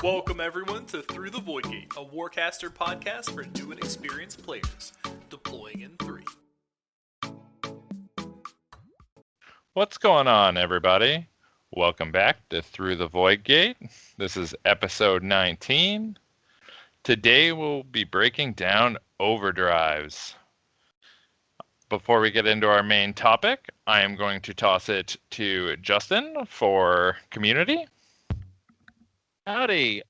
Welcome everyone to Through the Void Gate, a Warcaster podcast for new and experienced players. Deploying in 3. What's going on, everybody? Welcome back to Through the Void Gate. This is episode 19. Today we'll be breaking down Overdrives. Before we get into our main topic, I am going to toss it to Justin for community. Howdy.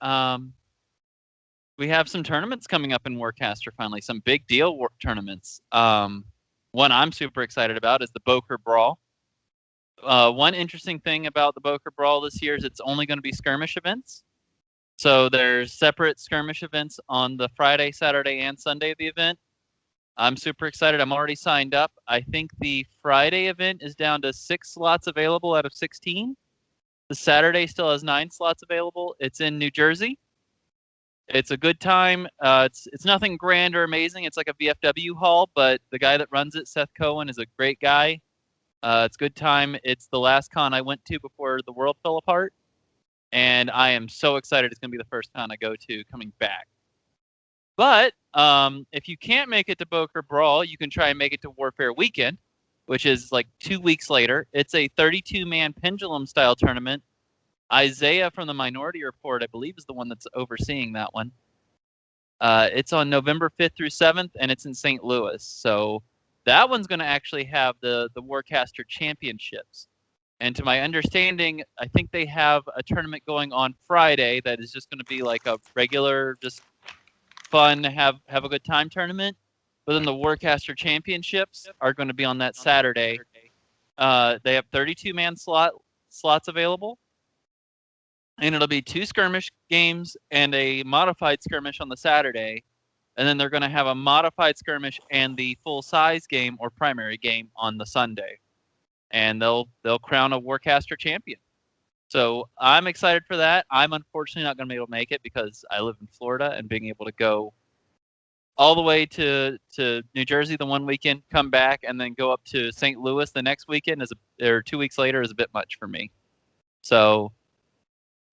We have some tournaments coming up in Warcaster finally, some big deal tournaments. One I'm super excited about is the Boker Brawl. One interesting thing about the Boker Brawl this year is it's only going to be skirmish events. So there's separate skirmish events on the Friday, Saturday, and Sunday of the event. I'm super excited. I'm already signed up. I think the Friday event is down to 6 slots available out of 16. The Saturday still has 9 slots available. It's in New Jersey. It's a good time. It's nothing grand or amazing. It's like a VFW hall, but the guy that runs it, Seth Cohen, is a great guy. It's a good time. It's the last con I went to before the world fell apart, and I am so excited. It's going to be the first con I go to coming back. But if you can't make it to Boker Brawl, you can try and make it to Warfare Weekend, which is like 2 weeks later. It's a 32-man pendulum-style tournament. Isaiah from the Minority Report, I believe, is the one that's overseeing that one. It's on November 5th through 7th, and it's in St. Louis. So that one's going to actually have the Warcaster Championships. And to my understanding, I think they have a tournament going on Friday that is just going to be like a regular, just fun, have a good time tournament. But then the Warcaster Championships are going to be on that Saturday. They have 32-man slots available. And it'll be 2 skirmish games and a modified skirmish on the Saturday. And then they're going to have a modified skirmish and the full-size game or primary game on the Sunday. And they'll crown a Warcaster champion. So I'm excited for that. I'm unfortunately not going to be able to make it because I live in Florida, and being able to go all the way to New Jersey the one weekend, come back, and then go up to St. Louis the next weekend or 2 weeks later is a bit much for me. So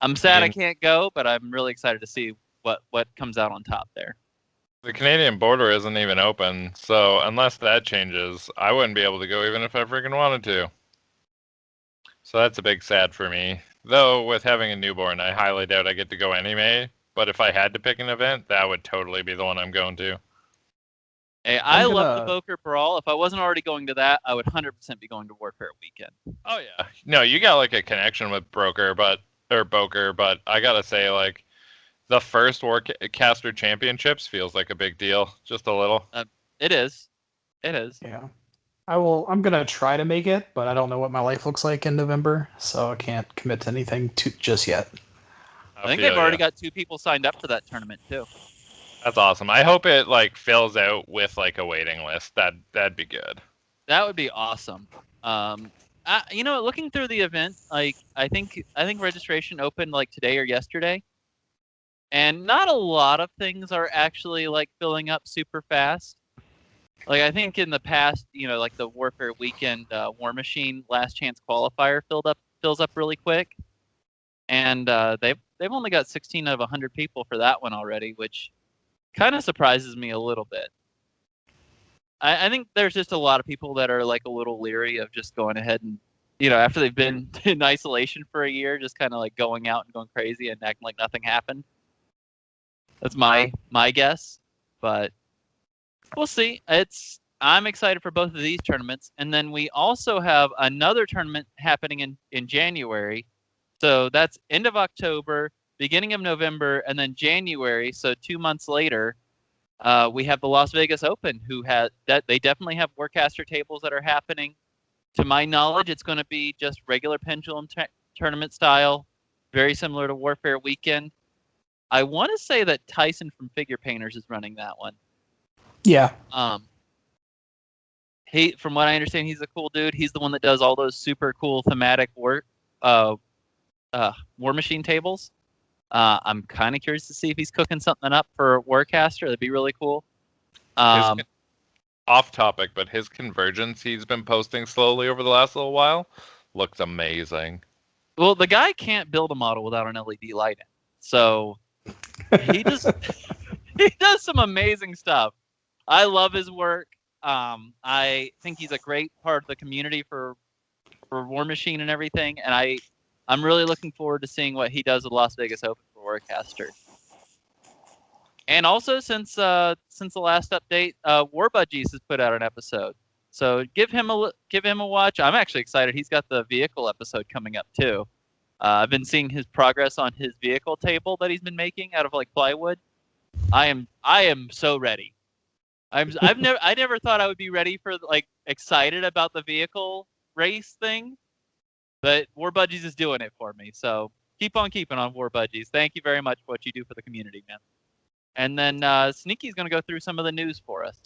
I'm sad I can't go, but I'm really excited to see what comes out on top there. The Canadian border isn't even open, so unless that changes, I wouldn't be able to go even if I freaking wanted to. So that's a big sad for me. Though, with having a newborn, I highly doubt I get to go anyway. But if I had to pick an event, that would totally be the one I'm going to. Hey, I love the Boker Brawl. If I wasn't already going to that, I would 100% be going to Warfare Weekend. Oh, yeah. No, you got like a connection with Boker, but I gotta say, like, the first Warcaster Championships feels like a big deal. Just a little. It is. Yeah. I'm gonna try to make it, but I don't know what my life looks like in November, so I can't commit to anything just yet. I think they've already got 2 people signed up for that tournament too. That's awesome. I hope it like fills out with like a waiting list. That'd be good. That would be awesome. Looking through the event, like I think registration opened like today or yesterday, and not a lot of things are actually like filling up super fast. Like I think in the past, like the Warfare Weekend War Machine Last Chance qualifier fills up really quick, and they've only got 16 out of 100 people for that one already, which kind of surprises me a little bit. I think there's just a lot of people that are like a little leery of just going ahead and, after they've been in isolation for a year, just kind of like going out and going crazy and acting like nothing happened. That's my guess, but we'll see. I'm excited for both of these tournaments, and then we also have another tournament happening in January. So that's end of October, beginning of November, and then January. So 2 months later, we have the Las Vegas Open, they definitely have Warcaster tables that are happening. To my knowledge, it's going to be just regular pendulum tournament style, very similar to Warfare Weekend. I want to say that Tyson from Figure Painters is running that one. Yeah. From what I understand, he's a cool dude. He's the one that does all those super cool thematic War Machine tables. I'm kind of curious to see if he's cooking something up for Warcaster. That'd be really cool. Off topic, but his convergence he's been posting slowly over the last little while. looks amazing. Well, the guy can't build a model without an LED light in. So he just he does some amazing stuff. I love his work. I think he's a great part of the community for War Machine and everything, and I'm really looking forward to seeing what he does at Las Vegas Open for Warcaster. And also, since the last update, War Budgies has put out an episode, so give him a watch. I'm actually excited. He's got the vehicle episode coming up too. I've been seeing his progress on his vehicle table that he's been making out of like plywood. I am so ready. I never thought I would be ready for like excited about the vehicle race thing, but War Budgies is doing it for me. So keep on keeping on, War Budgies. Thank you very much for what you do for the community, man. And then Sneaky's going to go through some of the news for us.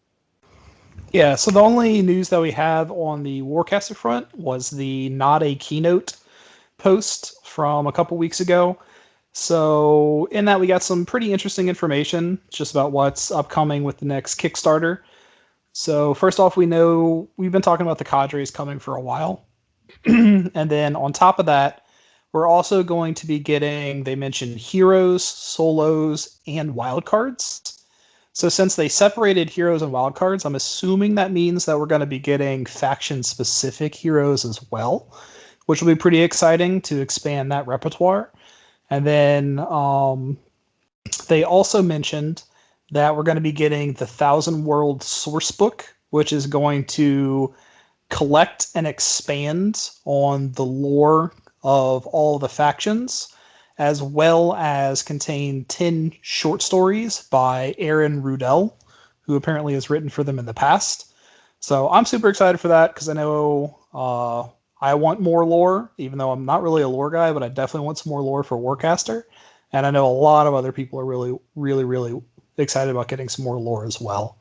Yeah, so the only news that we have on the Warcaster front was the Not a Keynote post from a couple weeks ago. So in that, we got some pretty interesting information just about what's upcoming with the next Kickstarter. So first off, we know we've been talking about the cadres coming for a while. And then on top of that, we're also going to be getting, they mentioned heroes, solos, and wildcards. So since they separated heroes and wildcards, I'm assuming that means that we're going to be getting faction-specific heroes as well, which will be pretty exciting to expand that repertoire. And then they also mentioned that we're going to be getting the 1,000 World Sourcebook, which is going to collect and expand on the lore of all the factions, as well as contain 10 short stories by Aaron Rudell, who apparently has written for them in the past. So I'm super excited for that because I know I want more lore, even though I'm not really a lore guy, but I definitely want some more lore for Warcaster. And I know a lot of other people are really, really, really excited about getting some more lore as well.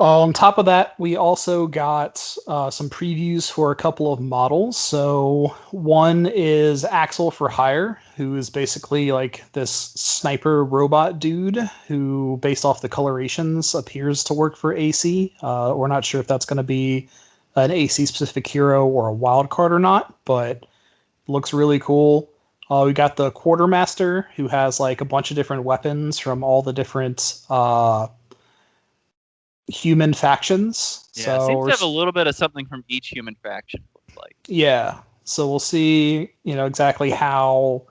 On top of that, we also got some previews for a couple of models. So one is Axel for Hire, who is basically like this sniper robot dude who, based off the colorations, appears to work for AC. We're not sure if that's going to be an AC-specific hero or a wild card or not, but looks really cool. We got the Quartermaster, who has like a bunch of different weapons from all the different human factions. Yeah, so seems to have a little bit of something from each human faction. Looks like. Yeah, so we'll see, exactly how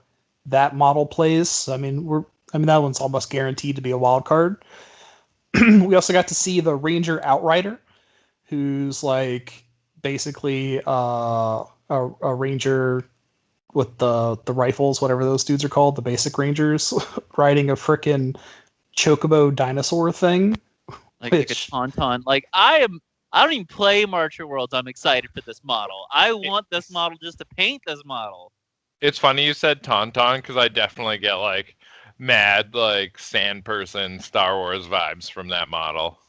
that model plays. I mean, that one's almost guaranteed to be a wild card. We also got to see the Ranger Outrider, who's like basically a ranger with the rifles, whatever those dudes are called, the basic rangers, riding a frickin' chocobo dinosaur thing. Like a tauntaun. Like I don't even play Marcher Worlds. I'm excited for this model. I want this model just to paint this model. It's funny you said tauntaun because I definitely get like mad like sand person Star Wars vibes from that model.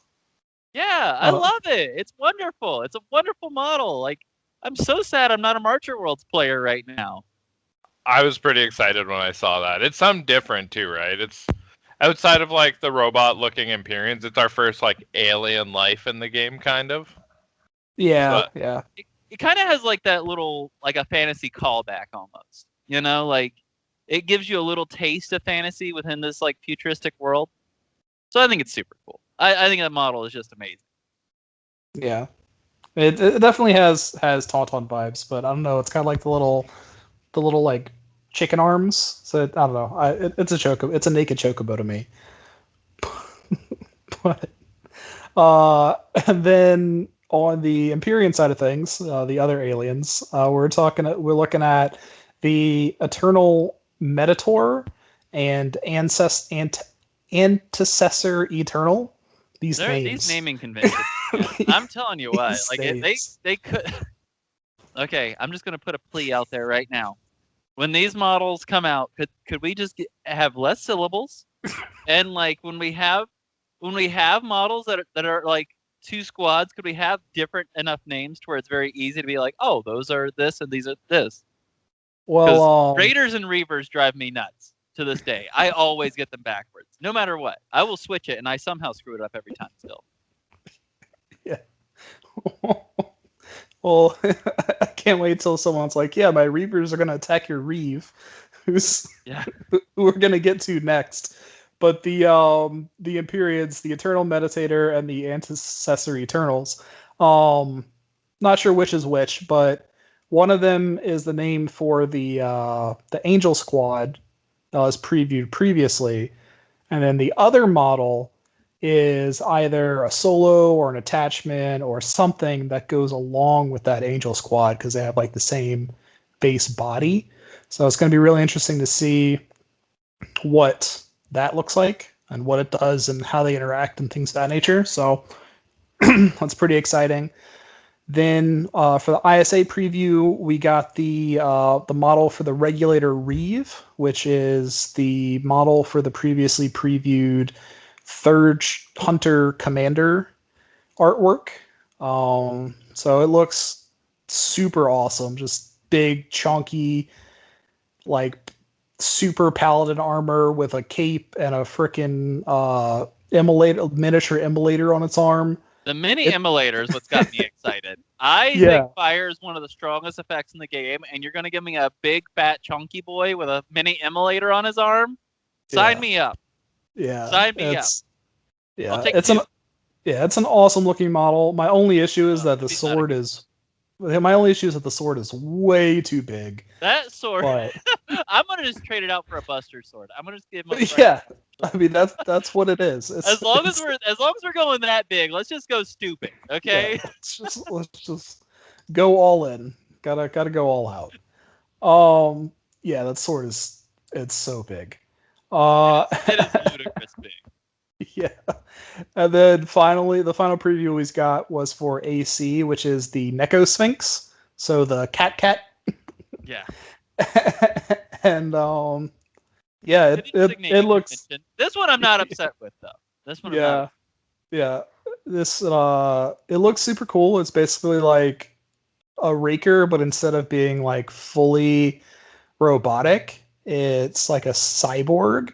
Yeah, I love it. It's wonderful. It's a wonderful model. Like I'm so sad I'm not a Marcher Worlds player right now. I was pretty excited when I saw that. It's something different too, right? It's outside of like the robot looking Empyreans, it's our first like alien life in the game, kind of. Yeah, but yeah. It kind of has like that little like a fantasy callback almost. Like it gives you a little taste of fantasy within this like futuristic world. So I think it's super cool. I think that model is just amazing. Yeah, it definitely has tauntaun vibes, but I don't know. It's kind of like the little like chicken arms. So I don't know. It's a chocobo. It's a naked chocobo to me. But and then on the Empyrean side of things, the other aliens, we're looking at the Eternal Metator and Antecessor Eternal. These naming conventions. I'm telling you what, like they could. Okay, I'm just gonna put a plea out there right now. When these models come out, could we just have less syllables? And like when we have models that are like two squads, could we have different enough names to where it's very easy to be like, oh, those are this and these are this? Well, Raiders and Reavers drive me nuts to this day. I always get them backwards, no matter what. I will switch it, and I somehow screw it up every time still. Yeah. Well, I can't wait till someone's like, yeah, my Reavers are going to attack your Reeve. Yeah. who we're gonna get to next. But the Empyreans, the Eternal Meditator, and the Antecessor Eternals. Not sure which is which, but one of them is the name for the Angel Squad that was previewed previously, and then the other model is either a solo or an attachment or something that goes along with that Angel Squad because they have like the same base body. So it's going to be really interesting to see what that looks like and what it does and how they interact and things of that nature. So that's pretty exciting. Then for the ISA preview, we got the model for the Regulator Reeve, which is the model for the previously previewed Third Hunter Commander artwork. So it looks super awesome, just big, chunky, like super paladin armor with a cape and a freaking miniature immolator on its arm. The mini immolator is what's got me excited. I Yeah. think fire is one of the strongest effects in the game, and you're going to give me a big, fat, chunky boy with a mini immolator on his arm? Sign Yeah. me up. Yeah, Sign me up. Yeah, I'll take it's two. it's an awesome looking model. My only issue is Oh, that the maybe not sword again. is way too big. That sword, But I'm going to just trade it out for a Buster sword. I'm going to just give him a yeah, I mean that's what it is. As long as we're going that big, let's just go stupid, okay? yeah, let's just go all in. Gotta go all out. Yeah, that sword it's so big. It is ludicrous big. Yeah. And then finally, the final preview we got was for AC, which is the Neko Sphinx. So the cat. Yeah. And yeah, it looks Convention. This one I'm not upset with though. This one I'm not. yeah. This it looks super cool. It's basically like a raker, but instead of being like fully robotic, it's like a cyborg.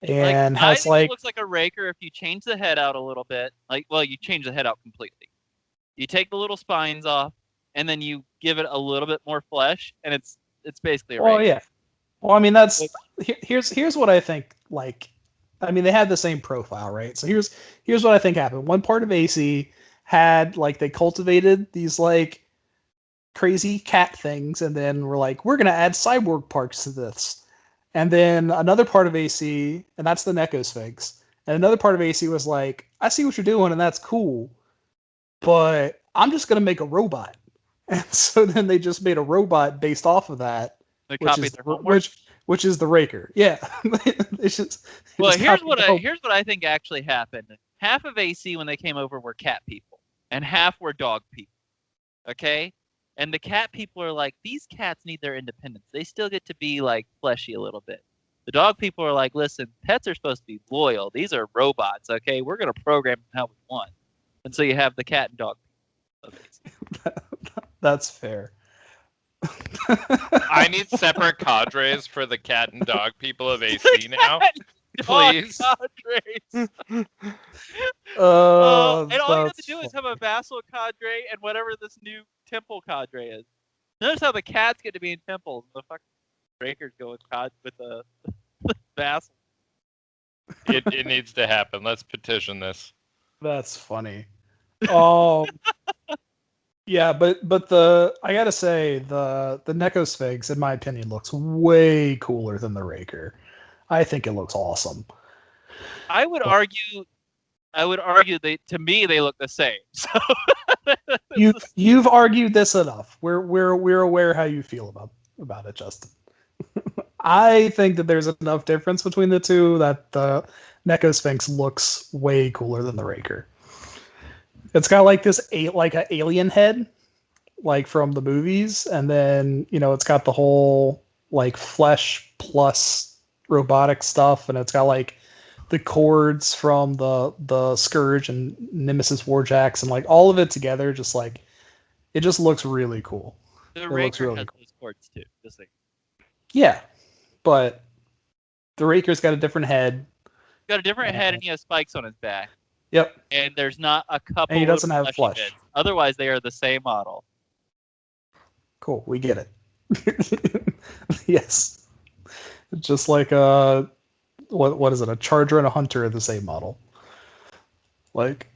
And I has think like it looks like a raker if you change the head out a little bit. You change the head out completely. You take the little spines off, and then you give it a little bit more flesh, and it's basically a raker. well, yeah. Well, I mean here's what I think. Like, I mean they had the same profile, right? So here's what I think happened. One part of AC had like they cultivated these like crazy cat things, and then we're like we're gonna add cyborg parts to this. And then another part of AC, and that's the Neko Sphinx. And another part of AC was like, I see what you're doing, and that's cool, but I'm just gonna make a robot. And so then they just made a robot based off of that, They which copied is their homework. which is the Raker. Yeah. It's just Well, here's copied what the here's what I think actually happened. Half of AC when they came over were cat people, and half were dog people. Okay? And the cat people are like, these cats need their independence. They still get to be like fleshy a little bit. The dog people are like, listen, pets are supposed to be loyal. These are robots, okay? We're gonna program them how we want. And so you have the cat and dog people. That's fair. I need separate cadres for the cat and dog people of AC now. Please. Cadres. And Uh, all you have to that's do is funny. have a vassal cadre and whatever this new temple cadre is. Notice how the cats get to be in temples. The fucking breakers go with the vassal. It needs to happen. Let's petition this. That's funny. Yeah, but I gotta say the Neko Sphinx, in my opinion, looks way cooler than the Raker. I think it looks awesome. I would argue to me they look the same. So You've argued this enough. We're aware how you feel about it, Justin. I think that there's enough difference between the two that the Neko Sphinx looks way cooler than the Raker. It's got like this like an alien head, like from the movies, and then it's got the whole like flesh plus robotic stuff, and it's got like the chords from the Scourge and Nemesis Warjacks, and like all of it together, just like it just looks really cool. the It looks Raker really has cool. those cords too. Just like Yeah, but the Raker's got a different head. got a different head and he has spikes on his back. Yep. And there's not a couple. And he doesn't little have fleshy flesh. bits. Otherwise, they are the same model. Cool. We get it. Yes. Just like a what is it? A Charger and a Hunter are the same model. Like,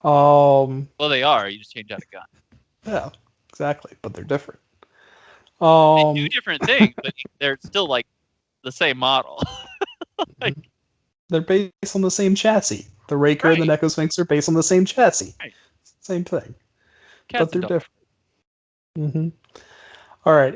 Well, they are. You just change out a gun. yeah, exactly, but they're different. They do different things, but they're still like the same model. They're based on the same chassis. The Raker and the Right. Neko Sphinx are based on the same chassis. Right. Same thing, Cats but they're and dogs. different. All right.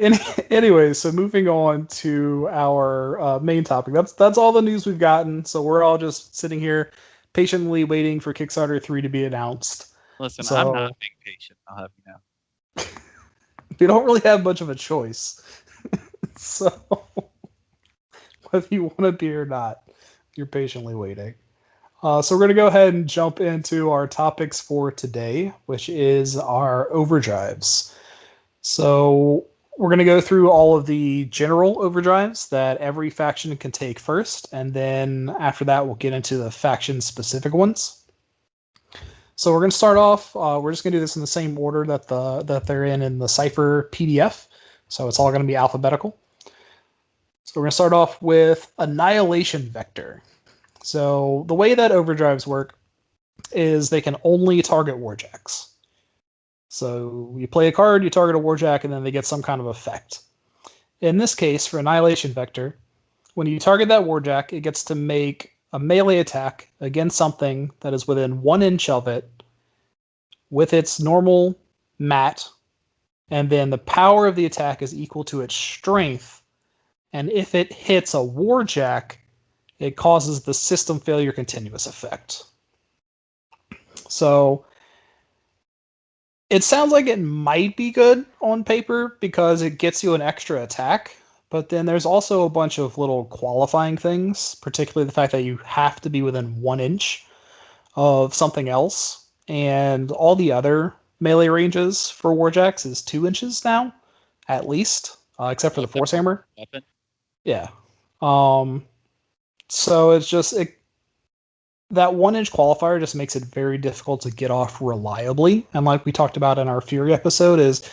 Anyway, so moving on to our main topic. That's all the news we've gotten. So we're all just sitting here patiently waiting for Kickstarter 3 to be announced. Listen, So- I'm not being patient. I'll have you know. We don't really have much of a choice. So whether you want to be or not, you're patiently waiting. So we're going to go ahead and jump into our topics for today, which is our overdrives. So we're going to go through all of the general overdrives that every faction can take first, and then after that we'll get into the faction-specific ones. So we're going to start off, we're just going to do this in the same order that they're in the Cypher PDF, so it's all going to be alphabetical. So we're going to start off with Annihilation Vector. So the way that overdrives work is they can only target warjacks. So you play a card, you target a warjack, and then they get some kind of effect. In this case, for Annihilation Vector, when you target that warjack, it gets to make a melee attack against something that is within 1 inch of it with its normal mat, and then the power of the attack is equal to its strength. And if it hits a warjack, it causes the system failure continuous effect. So it sounds like it might be good on paper because it gets you an extra attack, but then there's also a bunch of little qualifying things, particularly the fact that you have to be within 1 inch of something else, and all the other melee ranges for warjacks is 2 inches now, at least, except for the Force Hammer. Weapon. Yeah. So it's just that 1 inch qualifier just makes it very difficult to get off reliably. And like we talked about in our Fury episode, is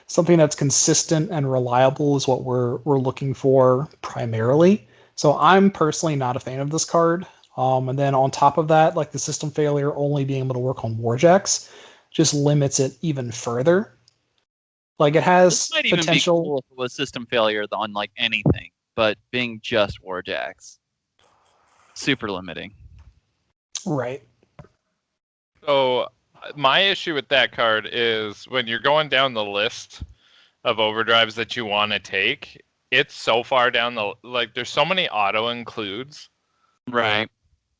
something that's consistent and reliable is what we're looking for primarily. So I'm personally not a fan of this card. And then on top of that, like the system failure only being able to work on warjacks just limits it even further. Like it has This might even potential. be cool if it was system failure on like anything, but being just warjacks, super limiting. Right. So my issue with that card is when you're going down the list of overdrives that you want to take, it's so far down there's so many auto includes, Right.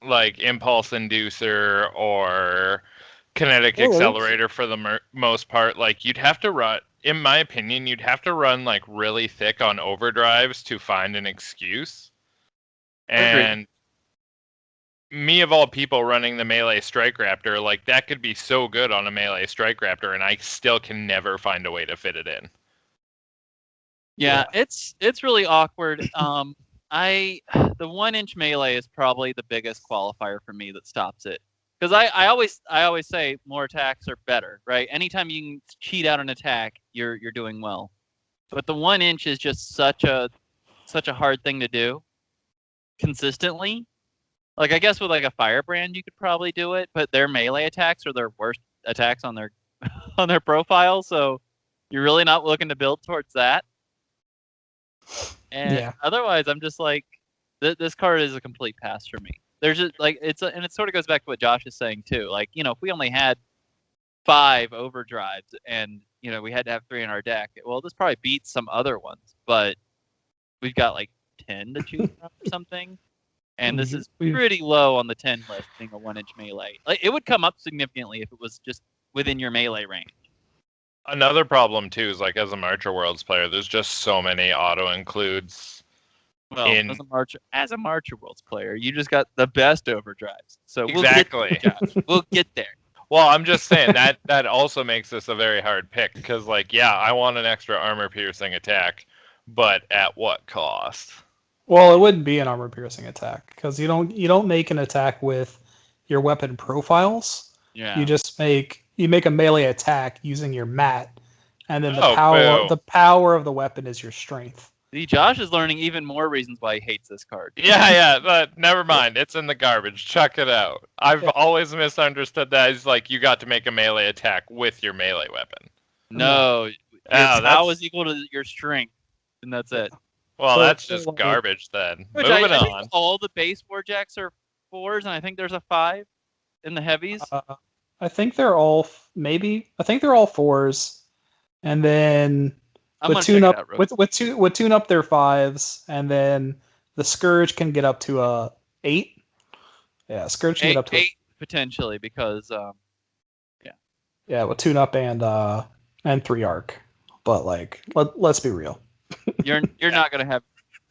like impulse inducer or kinetic accelerator for the most part. Like you'd have to run, in my opinion, you'd have to run like really thick on overdrives to find an excuse. And me of all people running the melee Strike Raptor, like that could be so good on a melee Strike Raptor, and I still can never find a way to fit it in. Yeah, it's really awkward. The 1 inch melee is probably the biggest qualifier for me that stops it. Because I always say more attacks are better, right? Anytime you can cheat out an attack, you're doing well. But the 1 inch is just such a hard thing to do consistently. Like I guess with like a Firebrand you could probably do it, but their melee attacks are their worst attacks on their on their profile, so you're really not looking to build towards that. And otherwise, I'm just like, this card is a complete pass for me. There's just like and it sort of goes back to what Josh is saying too. Like, you know, if we only had 5 overdrives and we had to have 3 in our deck, well, this probably beats some other ones, but we've got like 10 to choose from or something. And this is pretty low on the 10 list, being a 1 inch melee. Like it would come up significantly if it was just within your melee range. Another problem too is like as a Marcher Worlds player, there's just so many auto includes. Well, as a Marcher Worlds player, you just got the best overdrives. So exactly, we'll get there. Well, I'm just saying that also makes this a very hard pick because, like, yeah, I want an extra armor piercing attack, but at what cost? Well, it wouldn't be an armor piercing attack because you don't make an attack with your weapon profiles. Yeah. You just make a melee attack using your mat, and then the power of the weapon is your strength. See, Josh is learning even more reasons why he hates this card. Yeah, but never mind. It's in the garbage. Chuck it out. I've always misunderstood that as like you got to make a melee attack with your melee weapon. No, your Oh, POW is equal to your strength, and that's it. Well, So that's it's just like- garbage then. Which Moving I on. think all the base warjacks are 4s, and I think there's a 5 in the heavies. I think they're all maybe. I think they're all 4s, and then I'm with gonna tune check up it out. with tune up they're 5s, and then the Scourge can get up to a 8. Yeah, Scourge can get up to 8 potentially because yeah with tune up and 3 arc. But like let's be real. you're not gonna have.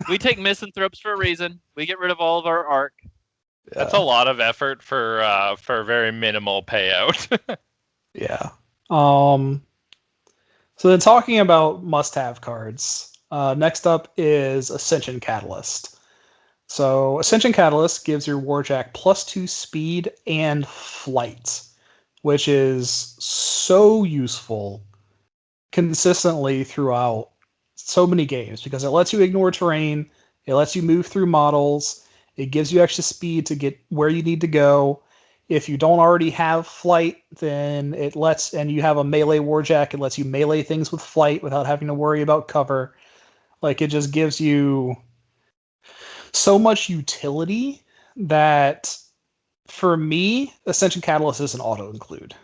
We take misanthropes for a reason. We get rid of all of our arc. That's a lot of effort for very minimal payout. Yeah. So then talking about must-have cards, next up is Ascension Catalyst. So Ascension Catalyst gives your Warjack +2 speed and flight, which is so useful consistently throughout so many games because it lets you ignore terrain, it lets you move through models, it gives you extra speed to get where you need to go. If you don't already have flight, then it lets, and you have a melee warjack, it lets you melee things with flight without having to worry about cover. Like it just gives you so much utility that for me, Ascension Catalyst is an auto include.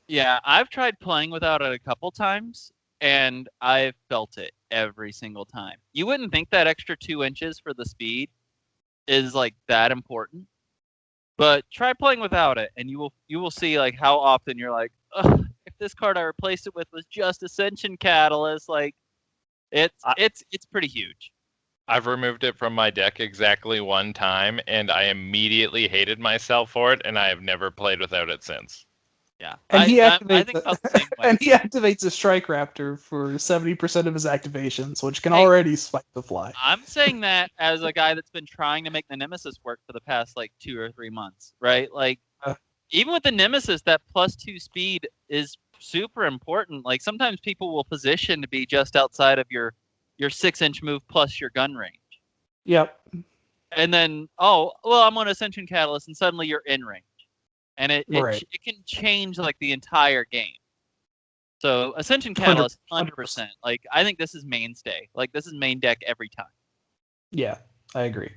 Yeah, I've tried playing without it a couple times, and I've felt it every single time. You wouldn't think that extra 2 inches for the speed is like that important, but try playing without it, and you will see like how often you're like, ugh, if this card I replaced it with was just Ascension Catalyst, like it's pretty huge. I've removed it from my deck exactly one time, and I immediately hated myself for it, and I have never played without it since. Yeah, And he I activates think about the same way. and he activates a Strike Raptor for 70% of his activations, which can Hey. already spike the fly. I'm saying that as a guy that's been trying to make the Nemesis work for the past like 2 or 3 months, right? Like even with the Nemesis, that +2 speed is super important. Like sometimes people will position to be just outside of your 6-inch move plus your gun range. Yep. And then, oh, well, I'm on Ascension Catalyst, and suddenly you're in range. And it can change like the entire game. So Ascension Catalyst, 100%. Like I think this is mainstay. Like this is main deck every time. Yeah, I agree.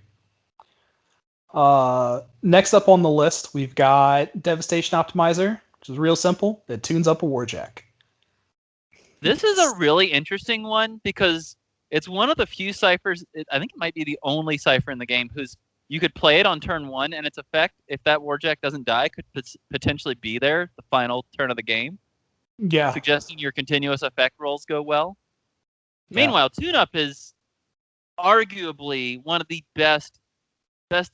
Next up on the list, we've got Devastation Optimizer, which is real simple. It tunes up a Warjack. This is a really interesting one because it's one of the few ciphers. I think it might be the only cipher in the game whose you could play it on turn 1, and its effect, if that Warjack doesn't die, could potentially be there the final turn of the game. Yeah. Suggesting your continuous effect rolls go well. Yeah. Meanwhile, tune-up is arguably one of the best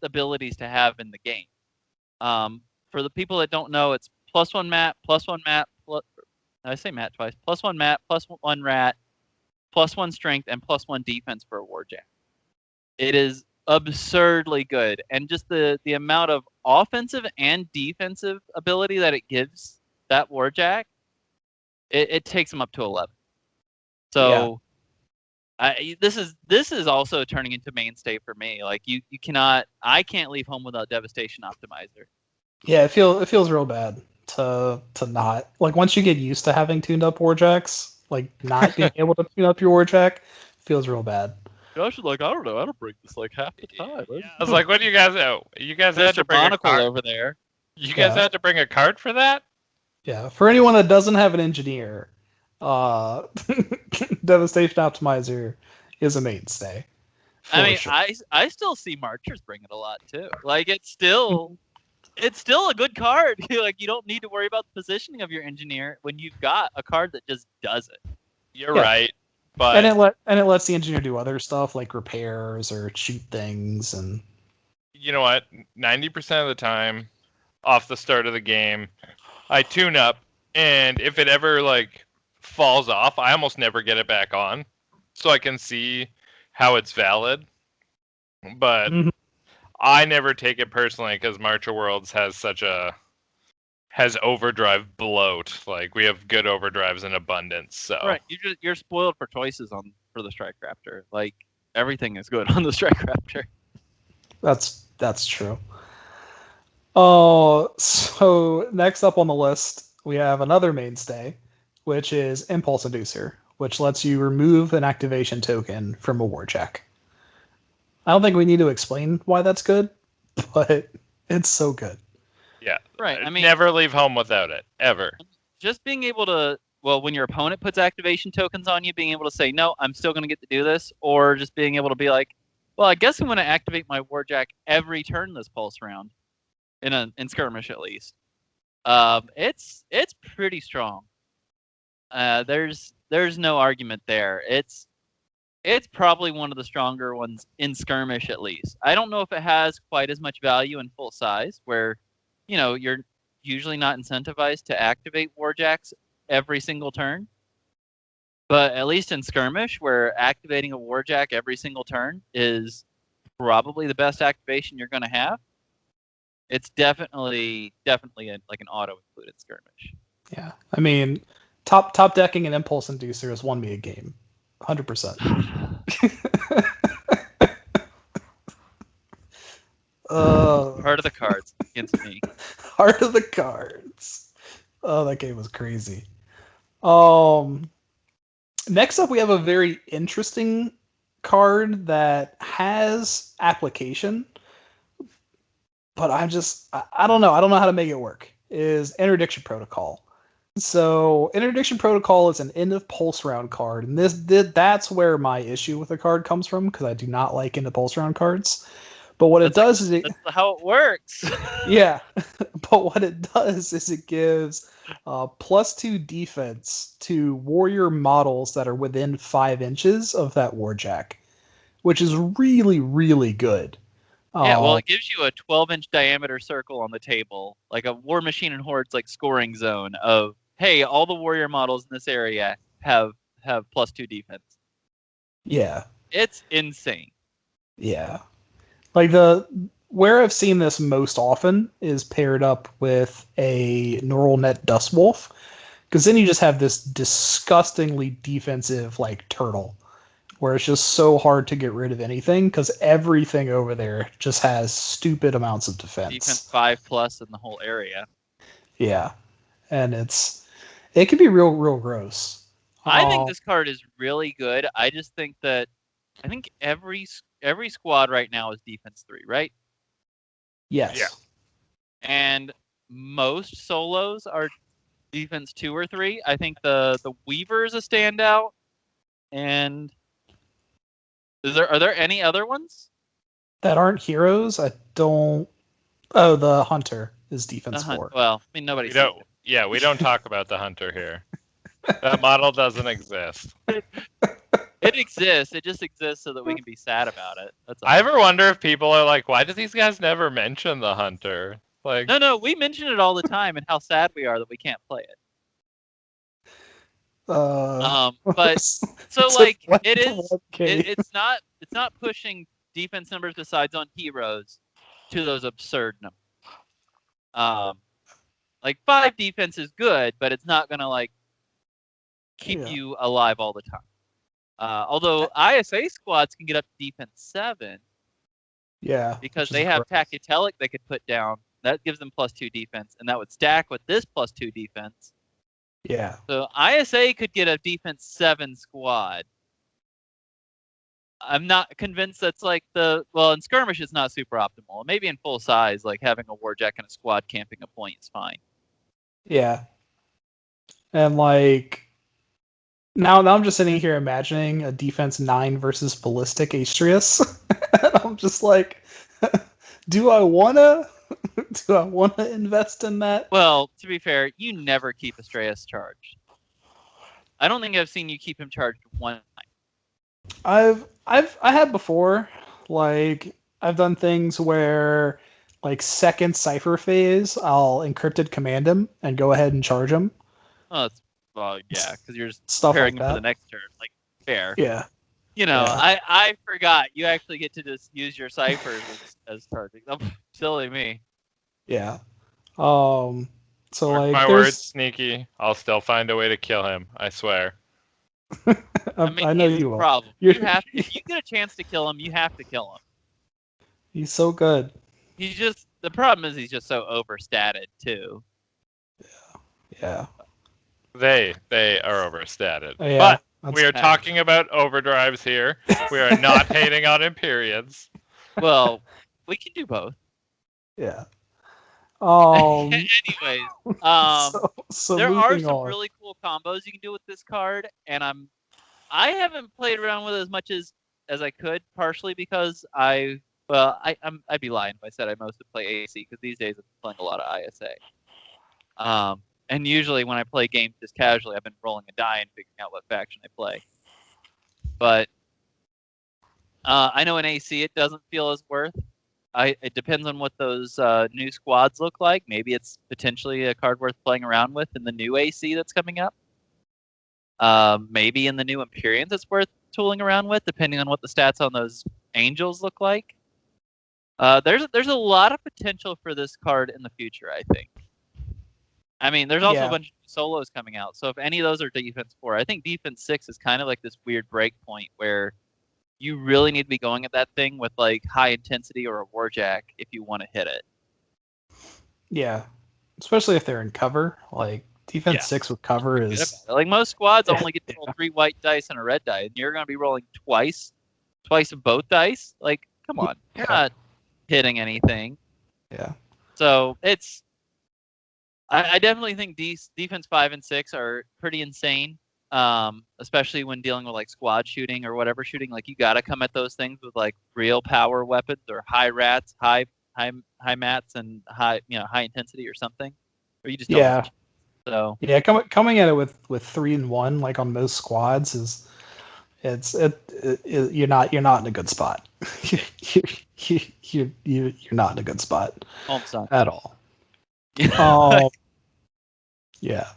abilities to have in the game. For the people that don't know, it's +1 mat, +1 mat, I say mat twice, +1 mat, +1 rat, +1 strength, and +1 defense for a Warjack. It is absurdly good, and just the amount of offensive and defensive ability that it gives that Warjack, it takes him up to 11. So this is also turning into mainstay for me. Like I can't leave home without Devastation Optimizer. Yeah, it feels real bad to not, like, once you get used to having tuned up Warjacks, like not being able to tune up your Warjack feels real bad. Josh is like, I don't know, I don't break this like half the time. I was like, what do you guys know? You guys had to Mr. bring a Monocle card. over there. You guys had to bring a card for that? Yeah, for anyone that doesn't have an engineer, Devastation Optimizer is a mainstay. I mean, sure. I still see Marchers bring it a lot too. Like it's still a good card. Like you don't need to worry about the positioning of your engineer when you've got a card that just does it. You're right, but and it lets the engineer do other stuff like repairs or shoot things, and you know what? 90% of the time, off the start of the game, I tune up, and if it ever like falls off, I almost never get it back on, so I can see how it's valid. But I never take it personally because March of Worlds has overdrive bloat. Like we have good overdrives in abundance. So Right, you're spoiled for choices for the Strike Raptor. Like everything is good on the Strike Raptor. That's true. Oh, so next up on the list, we have another mainstay, which is Impulse Inducer, which lets you remove an activation token from a war check. I don't think we need to explain why that's good, but it's so good. Yeah. Right. I mean, never leave home without it, ever. just being able to, well, when your opponent puts activation tokens on you, being able to say, no, I'm still going to get to do this, or just being able to be like, well, I guess I'm going to activate my Warjack every turn this pulse round, in skirmish at least. It's pretty strong. There's no argument there. It's probably one of the stronger ones in skirmish at least. I don't know if it has quite as much value in full size, where, you're usually not incentivized to activate Warjacks every single turn. But at least in skirmish, where activating a Warjack every single turn is probably the best activation you're going to have, it's definitely like an auto included skirmish. Yeah, I mean, top decking an Impulse Inducer has won me a game, 100%. Heart of the cards against me. Heart of the cards. Oh, that game was crazy. Next up, we have a very interesting card that has application, but I don't know. I don't know how to make it work. Is Interdiction Protocol. So Interdiction Protocol is an end of pulse round card, and that's where my issue with the card comes from, because I do not like end of pulse round cards. But what it does is that's how it works. Yeah, but what it does is it gives +2 defense to warrior models that are within 5 inches of that warjack, which is really, really good. Yeah, well, it gives you a 12-inch diameter circle on the table, like a War Machine and Horde's like scoring zone of, hey, all the warrior models in this area have +2 defense. Yeah. It's insane. Yeah. Like where I've seen this most often is paired up with a neural net dust wolf, because then you just have this disgustingly defensive like turtle, where it's just so hard to get rid of anything because everything over there just has stupid amounts of defense. Defense 5+ in the whole area. Yeah, and it can be real gross. I think this card is really good. I just think that every squad right now is defense 3, right? Yes. Yeah. And most solos are defense 2 or 3. I think the Weaver is a standout. And are there any other ones that aren't heroes? I don't. Oh, the Hunter is defense 4. Well, I mean, nobody. Yeah, we don't talk about the Hunter here. That model doesn't exist. It exists. It just exists so that we can be sad about it. That's all. I ever wonder if people are like, why do these guys never mention the Hunter? Like, no, we mention it all the time and how sad we are that we can't play it. But so like it is. It's not pushing defense numbers besides on heroes to those absurd numbers. Like 5 defense is good, but it's not gonna like keep you alive all the time. Although ISA squads can get up to defense 7. Yeah. Because they have Tachytelic they could put down. That gives them +2 defense, and that would stack with this +2 defense. Yeah. So ISA could get a defense 7 squad. I'm not convinced that's like in skirmish it's not super optimal. Maybe in full size, like having a Warjack and a squad camping a point is fine. Yeah. And like now I'm just sitting here imagining a defense 9 versus ballistic Astrius. And I'm just like, do I wanna invest in that? Well, to be fair, you never keep Astraeus charged. I don't think I've seen you keep him charged one time. I have before. Like I've done things where like second cipher phase, I'll encrypted command him and go ahead and charge him. Oh, yeah, because you're just Stuff preparing like him for that. the next turn. Like fair. Yeah. I forgot. You actually get to just use your ciphers as charging. Oh, silly me. Yeah. So mark like my there's words, Sneaky. I'll still find a way to kill him. I swear. I know he's you the will. problem. You're- You have if you get a chance to kill him, you have to kill him. He's so good. The problem is he's just so overstated too. Yeah. They are overstated. Yeah, But that's we are bad. talking about overdrives here. We are not hating on Empyreans. Well, we can do both. Yeah. Anyways, so there are moving some on. really cool combos you can do with this card, and I haven't played around with it as much as I could, partially because I'd be lying if I said I mostly play AC, because these days I'm playing a lot of ISA. And usually when I play games just casually, I've been rolling a die and figuring out what faction I play. But I know in AC it doesn't feel as worth. It depends on what those new squads look like. Maybe it's potentially a card worth playing around with in the new AC that's coming up. Maybe in the new Empyreans it's worth tooling around with, depending on what the stats on those angels look like. There's a lot of potential for this card in the future, I think. I mean, there's also a bunch of solos coming out, so if any of those are defense 4, I think defense 6 is kind of like this weird break point where you really need to be going at that thing with like high intensity or a warjack if you want to hit it. Yeah. Especially if they're in cover. Like defense 6 with cover is like most squads only get to roll 3 white dice and a red die, and you're going to be rolling twice of both dice. Like, come on, you're not hitting anything. Yeah. So it's, I definitely think defense 5 and 6 are pretty insane. Especially when dealing with like squad shooting or whatever shooting. Like, you got to come at those things with like real power weapons or high rats, high mats, and high intensity or something, or you just don't have a chance. So yeah, coming at it with 3 and 1 like on most squads is you're not in a good spot. You're not in a good spot at all. Yeah.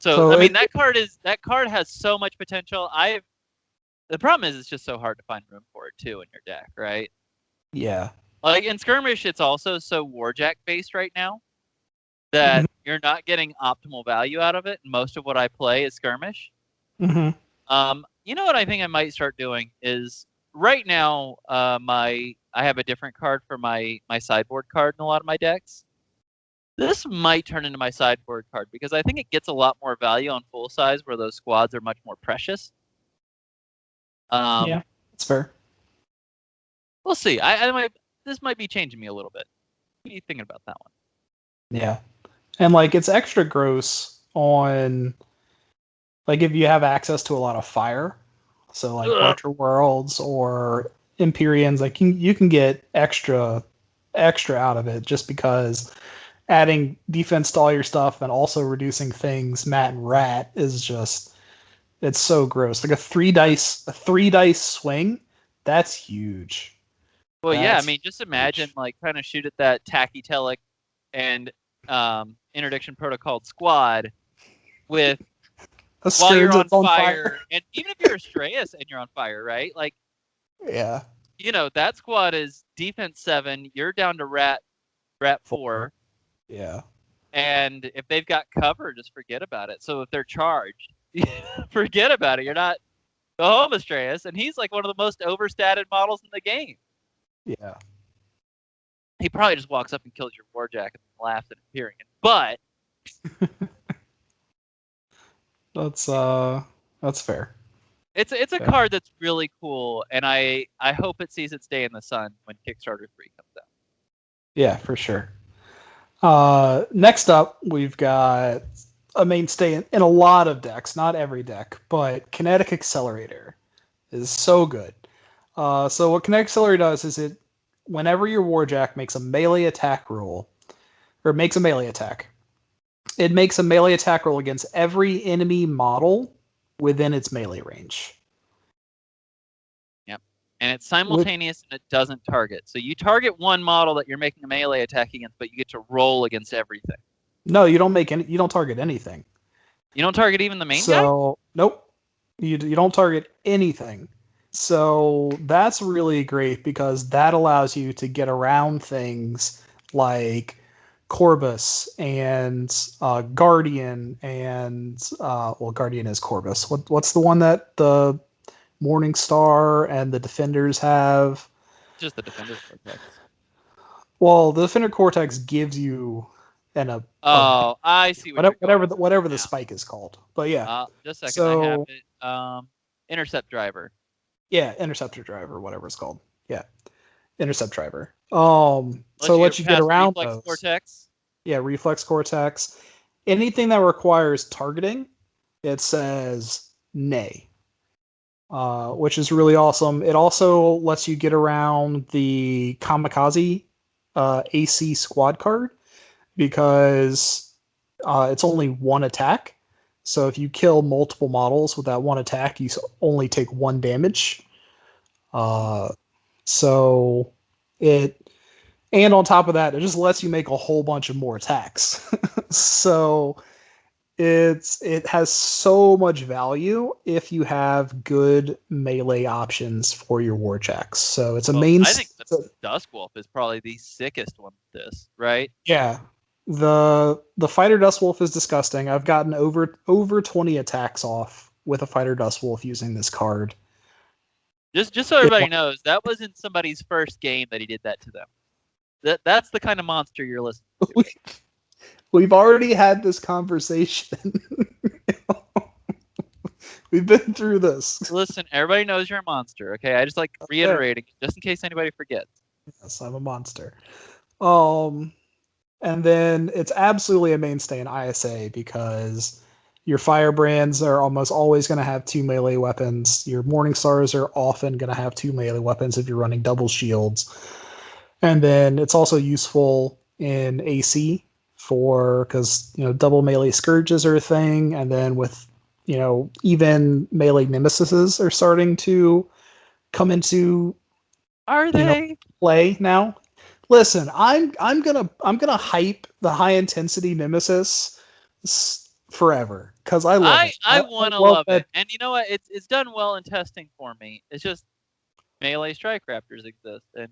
So I mean, that card has so much potential. The problem is it's just so hard to find room for it too in your deck, right? Yeah. Like in Skirmish, it's also so warjack based right now that you're not getting optimal value out of it. Most of what I play is Skirmish. Mm-hmm. You know what I think I might start doing is right now, I have a different card for my sideboard card in a lot of my decks. This might turn into my sideboard card because I think it gets a lot more value on full size where those squads are much more precious. Yeah, that's fair. We'll see. This might be changing me a little bit. What are you thinking about that one? Yeah. And like it's extra gross on like if you have access to a lot of fire. So like Larger Worlds or Empyreans, like you can get extra out of it just because adding defense to all your stuff and also reducing things mat and rat is just, it's so gross. Like a three dice swing, that's huge. Well, yeah, I mean, just imagine like trying to shoot at that Tacky Telic and Interdiction Protocol squad with while you're on fire, and even if you're Astraeus and you're on fire, right? Like, yeah, that squad is defense 7. You're down to rat 4. Yeah. And if they've got cover, just forget about it. So if they're charged, forget about it. You're not go home, Astraeus, and he's like one of the most overstated models in the game. Yeah. He probably just walks up and kills your warjack and laughs at Empyrean. But that's fair. It's a card that's really cool, and I hope it sees its day in the sun when Kickstarter 3 comes out. Yeah, for sure. Next up, we've got a mainstay in a lot of decks, not every deck, but Kinetic Accelerator is so good. So what Kinetic Accelerator does is whenever your Warjack makes a melee attack roll, or makes a melee attack, it makes a melee attack roll against every enemy model within its melee range. Yep. And it's simultaneous and it doesn't target. So you target one model that you're making a melee attack against, but you get to roll against everything. No, you don't target anything. You don't target even the main guy? Nope. You don't target anything. So that's really great because that allows you to get around things like Corvus and Guardian and Guardian is Corvus. What's the one that the Morning Star and the Defenders have? Just the Defender's Cortex. Well, the Defender Cortex gives you Oh, I see what you're going whatever the now. spike is called. But yeah, just a second. So- I have it. Intercept Driver. yeah, Interceptor Driver, whatever it's called. Yeah, Intercept Driver. So let you get past around Reflex those. Cortex. Yeah, Reflex Cortex. Anything that requires targeting, it says nay, which is really awesome. It also lets you get around the Kamikaze AC squad card because it's only one attack. So if you kill multiple models with that one attack, you only take 1 damage. So it, and on top of that, it just lets you make a whole bunch of more attacks. So it has so much value if you have good melee options for your war checks. So it's a main. I think the Dusk Wolf is probably the sickest one with this, right? Yeah. The Fighter Dust Wolf is disgusting. I've gotten over 20 attacks off with a Fighter Dust Wolf using this card. Just so everybody knows, that wasn't somebody's first game that he did that to them. That's the kind of monster you're listening to. We've already had this conversation. We've been through this. Listen, everybody knows you're a monster, okay? I just like reiterating, just in case anybody forgets. Yes, I'm a monster. And then it's absolutely a mainstay in ISA because your Firebrands are almost always going to have 2 melee weapons. Your Morning Stars are often going to have 2 melee weapons if you're running double shields. And then it's also useful in AC because double melee scourges are a thing, and then with even melee nemesises are starting to come into play now. Listen, I'm gonna hype the high intensity nemesis forever because I love it. I want to love it, and you know what? It's done well in testing for me. It's just melee strike raptors exist, and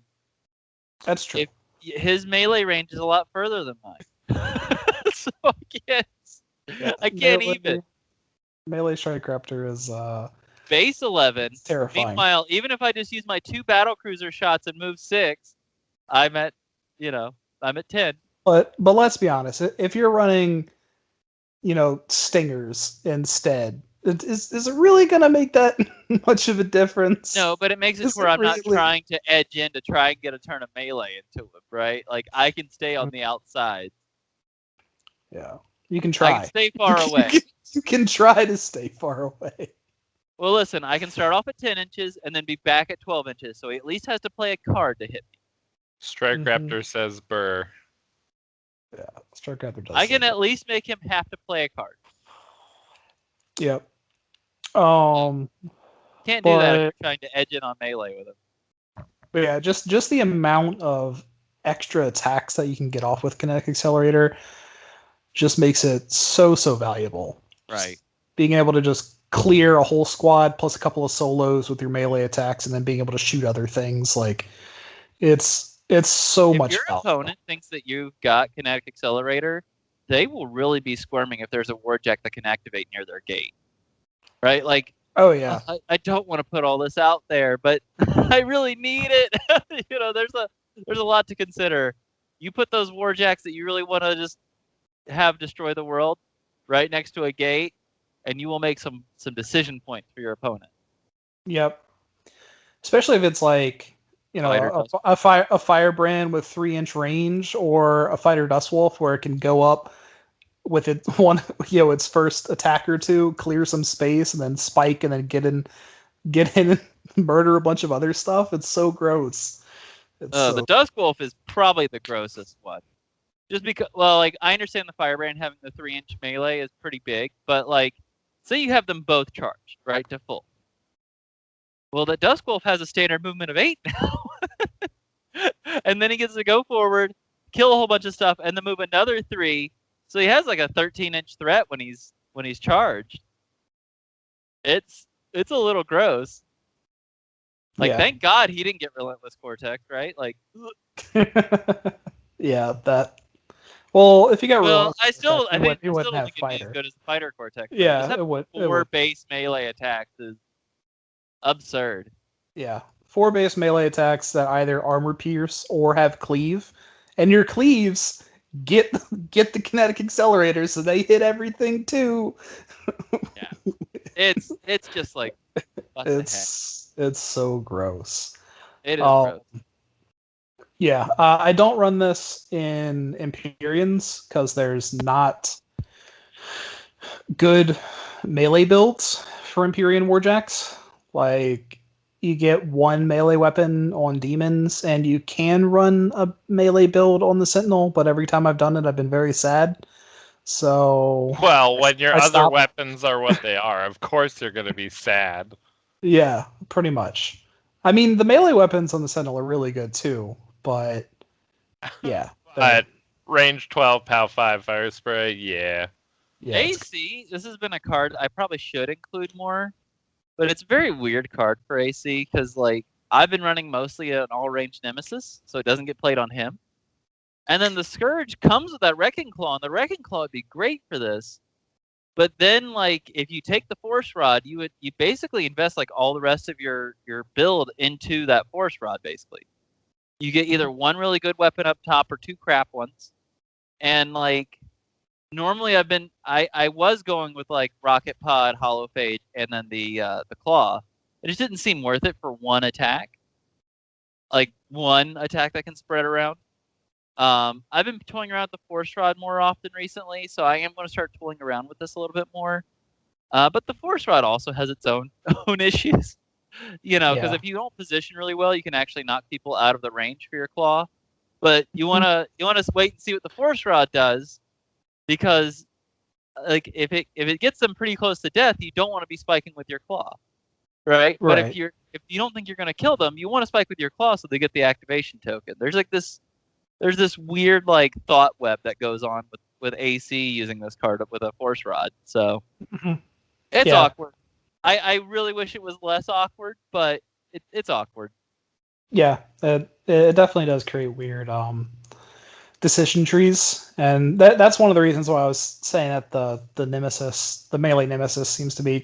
that's true. His melee range is a lot further than mine, so I can't even. Melee strike raptor is base 11. Terrifying. Meanwhile, even if I just use my 2 battle cruiser shots and move 6, I'm at 10. But let's be honest. If you're running, stingers instead, is it really gonna make that much of a difference? No, but it makes it where I'm not trying to edge in to try and get a turn of melee into him, right? Like I can stay on the outside. Yeah, you can try. I can stay far away. You can try to stay far away. Well, listen, I can start off at 10 inches and then be back at 12 inches, so he at least has to play a card to hit me. Strike Raptor says burr. Yeah, Strike Raptor does. I can at least make him have to play a card. Yep. Can't do that if you're trying to edge in on melee with him. But yeah, just the amount of extra attacks that you can get off with Kinetic Accelerator just makes it so valuable. Right. Being able to just clear a whole squad plus a couple of solos with your melee attacks and then being able to shoot other things, like it's so much. If your opponent thinks that you've got Kinetic Accelerator, they will really be squirming if there's a warjack that can activate near their gate. Right? Like, oh yeah. I don't want to put all this out there, but I really need it. There's a lot to consider. You put those warjacks that you really want to just have destroy the world right next to a gate, and you will make some decision points for your opponent. Yep. Especially if it's like, a firebrand with 3-inch range, or a fighter dust wolf where it can go up with its first attack or two, clear some space, and then spike, and then get in and murder a bunch of other stuff. It's so gross. The Dusk Wolf is probably the grossest one. Just because, I understand the Firebrand having the 3-inch melee is pretty big, but say you have them both charged, right, to full. Well, the Dusk Wolf has a standard movement of 8 now. And then he gets to go forward, kill a whole bunch of stuff, and then move another 3. So he has like a 13-inch threat when he's charged. It's a little gross. Thank God he didn't get Relentless Cortex, right? Yeah, Well, if you got Well, I think I wouldn't still don't have think it'd be as fighter. good as fighter core tech. Yeah, Just it having would. It four would. base melee attacks is absurd. Yeah, 4 base melee attacks that either armor pierce or have cleave, and your cleaves get get the kinetic accelerators, so they hit everything too. Yeah, it's just like what the heck. It's so gross. It is gross. Yeah, I don't run this in Empyreans because there's not good melee builds for Empyrean Warjacks. Like, you get one melee weapon on demons, and you can run a melee build on the Sentinel, but every time I've done it, I've been very sad. So, Well, when your I other stopped. weapons are what they are, of course you're going to be sad. Yeah, pretty much. I mean, the melee weapons on the Sentinel are really good too, but yeah, But range 12, POW 5 fire spray, yeah. AC, this has been a card I probably should include more, but it's a very weird card for AC because like I've been running mostly an all-range Nemesis, so it doesn't get played on him. And then the Scourge comes with that Wrecking Claw, and the Wrecking Claw would be great for this. But then, like, if you take the Force Rod, you basically invest like all the rest of your build into that Force Rod. Basically, you get either one really good weapon up top or two crap ones. And like, normally I was going with like Rocket Pod, Hollow Phage, and then the Claw. It just didn't seem worth it for one attack. Like one attack that can spread around. I've been toying around with the Force Rod more often recently, so I am going to start toying around with this a little bit more. But the Force Rod also has its own issues, because if you don't position really well, you can actually knock people out of the range for your claw. But you wanna wait and see what the Force Rod does, because like if it gets them pretty close to death, you don't want to be spiking with your claw, right? But if you don't think you're going to kill them, you want to spike with your claw so they get the activation token. There's this weird like thought web that goes on with AC using this card with a Force Rod. So it's awkward. I really wish it was less awkward, but it's awkward. Yeah, it definitely does create weird decision trees, and that's one of the reasons why I was saying that the Nemesis, the melee Nemesis, seems to be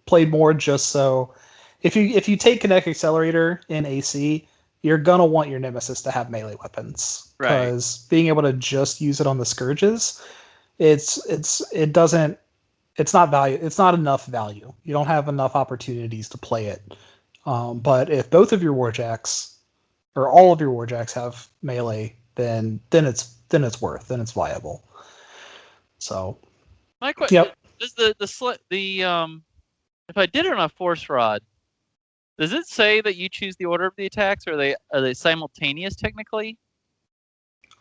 played more, just so if you take Kinetic Accelerator in AC, you're gonna want your Nemesis to have melee weapons, because being able to just use it on the Scourges, it's not enough value. You don't have enough opportunities to play it. But if both of your Warjacks or all of your Warjacks have melee, then it's viable. So my question is if I did it on a Force Rod, does it say that you choose the order of the attacks, or are they simultaneous technically?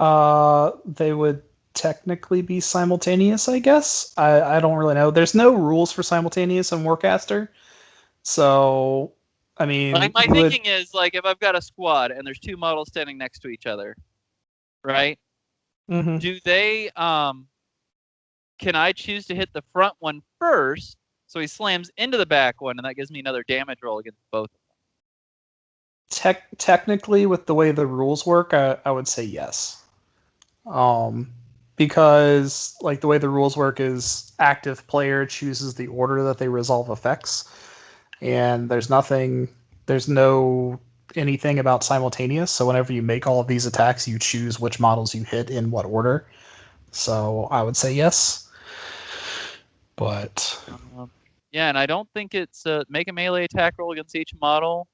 They would technically be simultaneous, I guess. I don't really know. There's no rules for simultaneous in Warcaster, so I mean, like my thinking is like if I've got a squad and there's two models standing next to each other, right? Mm-hmm. Do they can I choose to hit the front one first, so he slams into the back one, and that gives me another damage roll against both of them? Technically, with the way the rules work, I would say yes. Because like the way the rules work is active player chooses the order that they resolve effects, and there's no anything about simultaneous. So whenever you make all of these attacks, you choose which models you hit in what order. So I would say yes. But yeah, and I don't think it's make a melee attack roll against each model.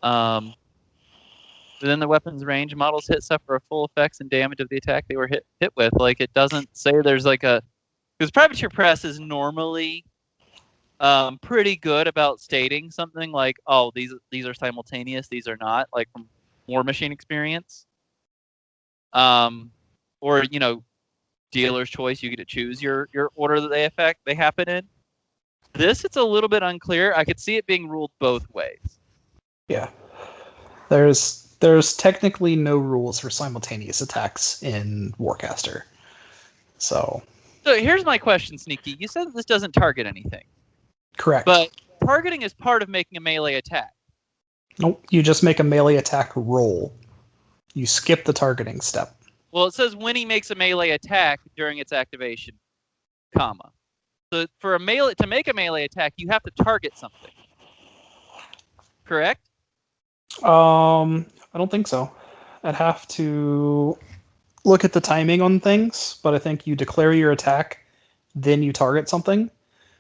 Within the weapon's range, models hit suffer a full effects and damage of the attack they were hit with. Like, it doesn't say there's like because Privateer Press is normally pretty good about stating something like, oh, these are simultaneous, these are not, like from War Machine experience. Or dealer's choice, you get to choose your order that they happen in. This, it's a little bit unclear. I could see it being ruled both ways. Yeah. There's technically no rules for simultaneous attacks in Warcaster. So here's my question, Sneaky. You said that this doesn't target anything. Correct. But targeting is part of making a melee attack. Nope, you just make a melee attack roll. You skip the targeting step. Well, it says when he makes a melee attack during its activation, comma. So for to make a melee attack, you have to target something. Correct? I don't think so. I'd have to look at the timing on things, but I think you declare your attack, then you target something.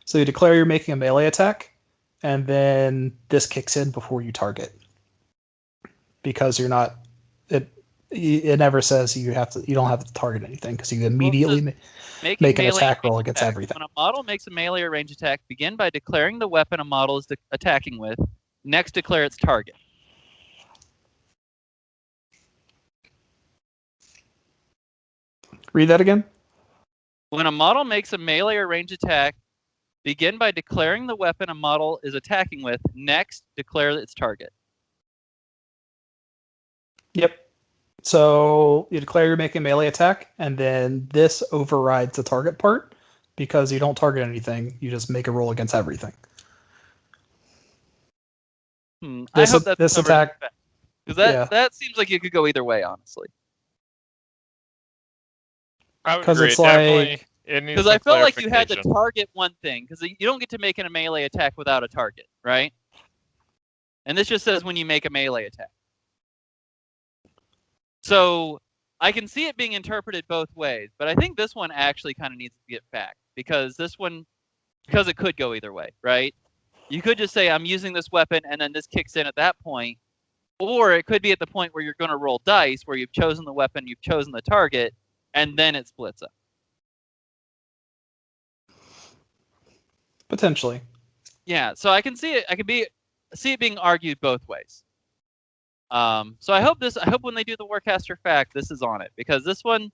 So you declare you're making a melee attack, and then this kicks in before you target. Because you're not it never says you don't have to target anything because you immediately make an attack roll against everything. When a model makes a melee or range attack, begin by declaring the weapon a model is attacking with. Next, declare its target. Read that again. When a model makes a melee or range attack, begin by declaring the weapon a model is attacking with. Next, declare its target. Yep. So you declare you're making a melee attack, and then this overrides the target part because you don't target anything. You just make a roll against everything. I hope that's this attack, because that seems like it could go either way, honestly. Because it's like because I felt like you had to target one thing because you don't get to make a melee attack without a target, right? And this just says when you make a melee attack. So I can see it being interpreted both ways, but I think this one actually kind of needs to get back because it could go either way, right? You could just say I'm using this weapon and then this kicks in at that point, or it could be at the point where you're going to roll dice where you've chosen the weapon, you've chosen the target, and then it splits up. Potentially. Yeah, so I can see it. See it being argued both ways. So I hope when they do the Warcaster fact, this is on it because this one,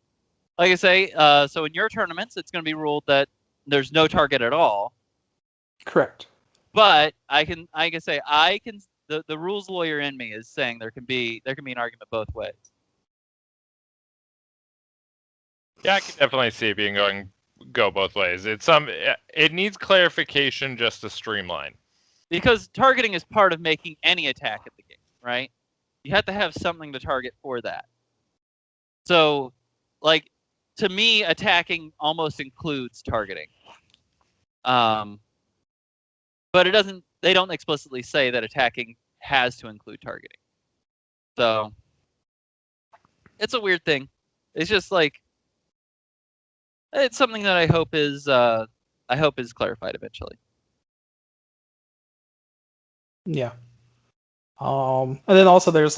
like I say, so in your tournaments, it's going to be ruled that there's no target at all. Correct. But the rules lawyer in me is saying there can be an argument both ways. Yeah, I can definitely see it being go both ways. It needs clarification just to streamline. Because targeting is part of making any attack at the game, right? You have to have something to target for that. So, like, to me, attacking almost includes targeting. But it doesn't. They don't explicitly say that attacking has to include targeting. So, it's a weird thing. It's just like it's something that I hope is clarified eventually. Yeah. And then also there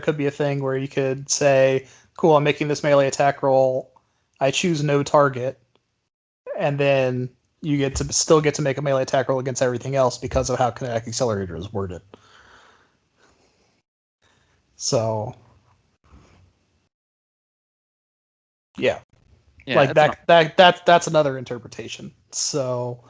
could be a thing where you could say, cool, I'm making this melee attack roll. I choose no target. And then you still get to make a melee attack roll against everything else because of how Kinetic Accelerator is worded. So, yeah. Like that's another interpretation. So,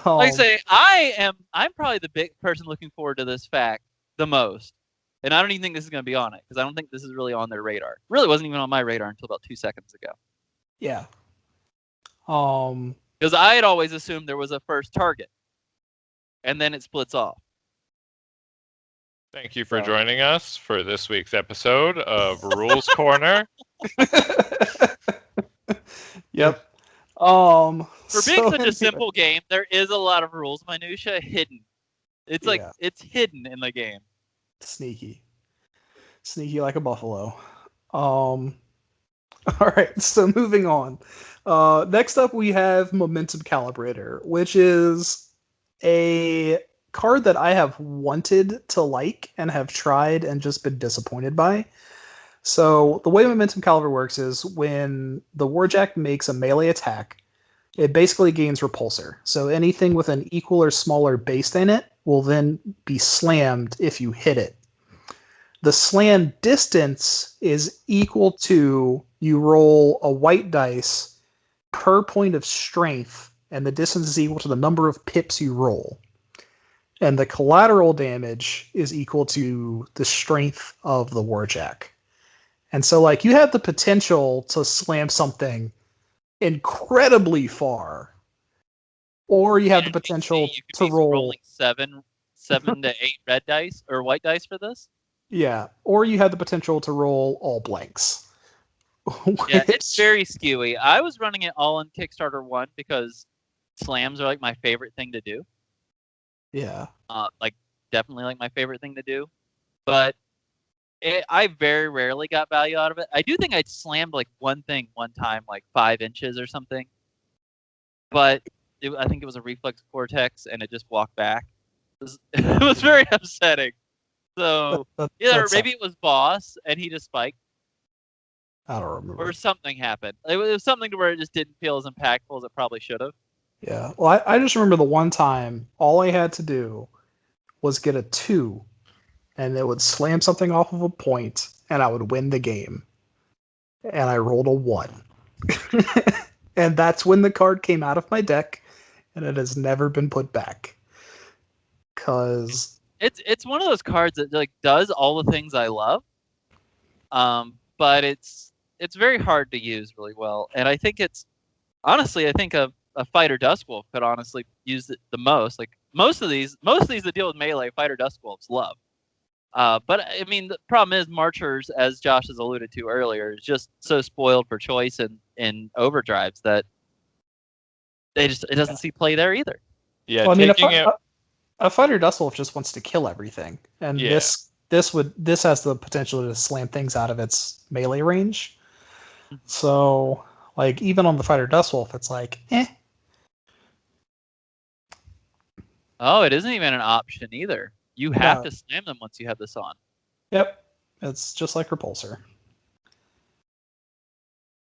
like I say, I'm probably the big person looking forward to this fact the most, and I don't even think this is going to be on it because I don't think this is really on their radar. Really wasn't even on my radar until about 2 seconds ago. Yeah. Because I had always assumed there was a first target, and then it splits off. Thank you for joining us for this week's episode of Rules Corner. Yep. For being such a simple game, there is a lot of rules minutia hidden. It's like it's hidden in the game. Sneaky like a buffalo. All right, so moving on. Next up, we have Momentum Calibrator, which is a card that I have wanted to like and have tried and just been disappointed by. So the way Momentum Calibrator works is when the Warjack makes a melee attack, it basically gains repulsor. So anything with an equal or smaller base in it will then be slammed if you hit it. The slam distance is equal to you roll a white dice per point of strength, and the distance is equal to the number of pips you roll. And the collateral damage is equal to the strength of the Warjack. And so, like, you have the potential to slam something incredibly far, or you have the potential to roll rolling 7 to 8 red dice or white dice for this. Yeah, or you have the potential to roll all blanks. Yeah, it's very skewy. I was running it all in Kickstarter 1 because slams are like my favorite thing to do. Yeah. Like definitely like my favorite thing to do. But I very rarely got value out of it. I do think I slammed like one thing one time, like 5 inches or something. But I think it was a reflex cortex, and it just walked back. It was very upsetting. So either maybe it was Boss, and he just spiked. I don't remember. Or something happened. It was something to where it just didn't feel as impactful as it probably should have. Yeah. Well, I just remember the one time all I had to do was get a 2, and it would slam something off of a point, and I would win the game. And I rolled a 1. And that's when the card came out of my deck, and it has never been put back. Cause it's one of those cards that like does all the things I love, but it's very hard to use really well. And I think honestly, I think a Fighter Duskwolf could honestly use it the most. Like most of these that deal with melee, Fighter Duskwolves love. But I mean, the problem is Marchers, as Josh has alluded to earlier, is just so spoiled for choice in Overdrives that it doesn't see play there either. Yeah, well, I mean, taking a Fighter Duskwolf just wants to kill everything, and Yeah. this has the potential to slam things out of its melee range. So, like, even on the Fighter Duskwolf, it's like, eh. Oh, it isn't even an option either. You have No. to slam them once you have this on. Yep, it's just like Repulsor.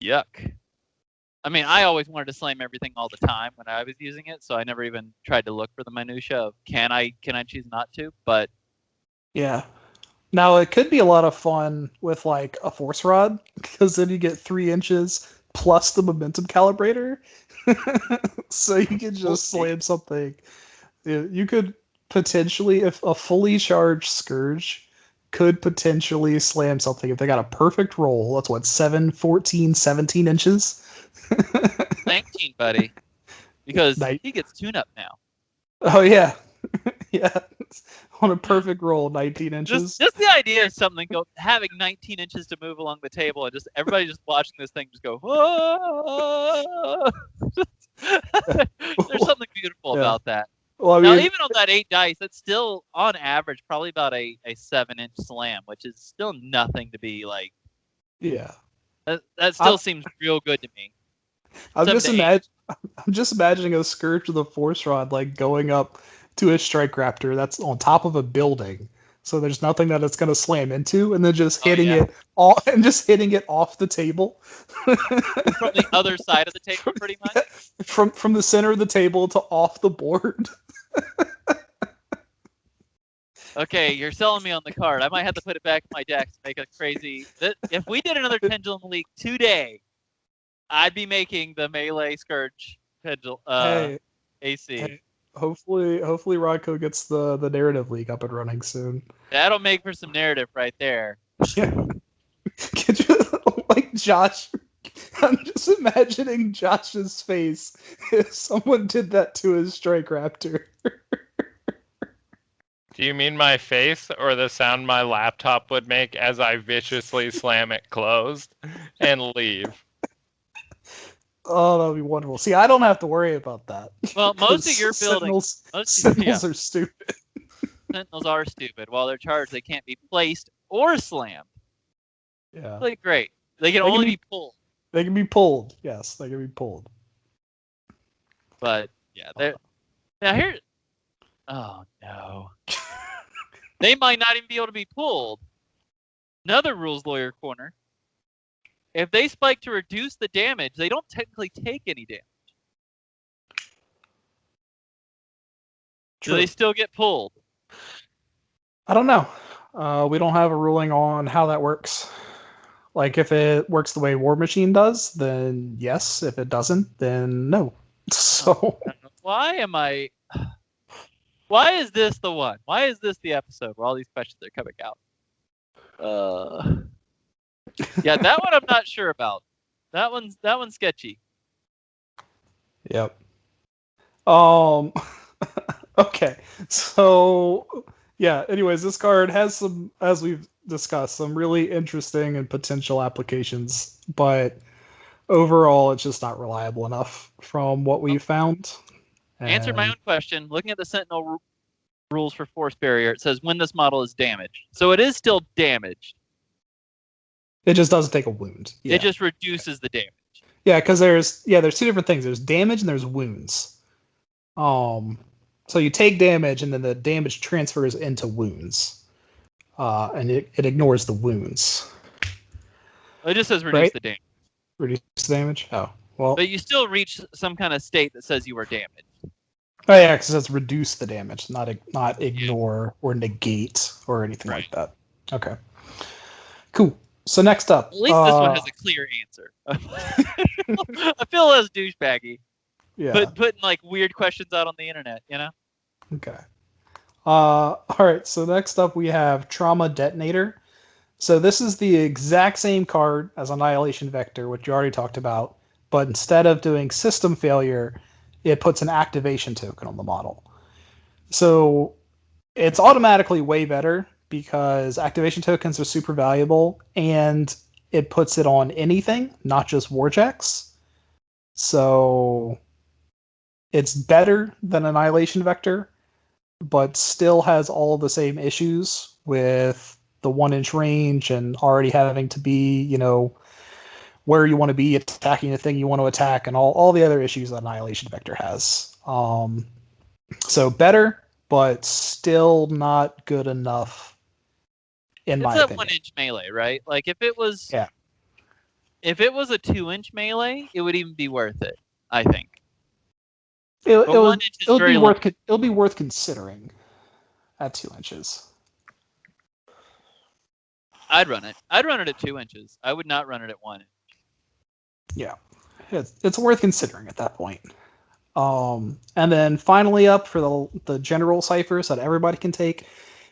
Yuck. I mean, I always wanted to slam everything all the time when I was using it, so I never even tried to look for the minutia of can I choose not to? But Yeah. Now it could be a lot of fun with like a Force Rod, because then you get 3 inches plus the momentum calibrator, so you can just slam something. You could potentially, if a fully charged Scourge could potentially slam something if they got a perfect roll. That's what, 7, 14, 17 inches? 19, buddy. Because Nice. he gets tune-up now. Oh, yeah. Yeah. On a perfect roll, 19 inches. Just the idea of something having 19 inches to move along the table and just everybody just watching this thing just go, whoa! There's something beautiful about that. Well, I Now, mean, even on that 8 dice, that's still, on average, probably about a 7-inch slam, which is still nothing to be like. yeah. That still seems real good to me. I'm just imagining a Scourge with a Force Rod like going up to a Strike Raptor that's on top of a building, so there's nothing that it's going to slam into, and then just hitting it off the table. From the other side of the table, pretty much. From the center of the table to off the board. Okay, you're selling me on the card. I might have to put it back in my deck to make it crazy. If we did another Pendulum League today, I'd be making the melee Scourge AC. Hey, hopefully Rodco gets the narrative league up and running soon. That'll make for some narrative right there. Yeah. Could you, like, Josh? I'm just imagining Josh's face if someone did that to his Strike Raptor. Do you mean my face or the sound my laptop would make as I viciously slam it closed and leave? Oh, that would be wonderful. See, I don't have to worry about that. Well, most of your buildings... Sentinels are stupid. Sentinels are stupid. While they're charged, they can't be placed or slammed. Yeah. Like, great. They can only be pulled. They can be pulled. Yes, they can be pulled. But, yeah. Now, here... Oh, no. They might not even be able to be pulled. Another rules lawyer corner. If they spike to reduce the damage, they don't technically take any damage. True. Do they still get pulled? I don't know. We don't have a ruling on how that works. Like, if it works the way War Machine does, then yes. If it doesn't, then no. So... Why is this the one? Why is this the episode where all these questions are coming out? Yeah, that one I'm not sure about. That one's sketchy. Yep. Okay. So yeah, anyways, this card has some, as we've discuss some really interesting and potential applications, but overall, it's just not reliable enough from what we found. Answered my And own question. Looking at the Sentinel rules for force barrier, it says when this model is damaged. So it is still damaged. it just doesn't take a wound. Yeah. It just reduces the damage. Yeah, because there's two different things. There's damage and there's wounds. So you take damage and then the damage transfers into wounds. And it ignores the wounds. It just says reduce Right? the damage. Reduce the damage? Oh. Well. But you still reach some kind of state that says you were damaged. Oh yeah, because it says reduce the damage, not ignore or negate or anything like that. Okay. Cool. So next up. At least this one has a clear answer. I feel less douchebaggy. Yeah. But putting like weird questions out on the internet, you know? Okay. All right. So next up we have Trauma Detonator. So this is the exact same card as Annihilation Vector, which you already talked about, but instead of doing system failure, it puts an activation token on the model. So it's automatically way better because activation tokens are super valuable, and it puts it on anything, not just Warjacks. So it's better than Annihilation Vector, but still has all the same issues with the 1-inch range and already having to be, where you want to be attacking the thing you want to attack, and all the other issues that Annihilation Vector has. So better, but still not good enough, in my opinion. It's a 1-inch melee, right? Like if it was Yeah. If it was a 2-inch melee, it would even be worth it, I think. It'll very be worth considering at 2 inches. I'd run it. I'd run it at 2 inches. I would not run it at 1 inch. Yeah, it's worth considering at that point. And then finally up for the general ciphers that everybody can take,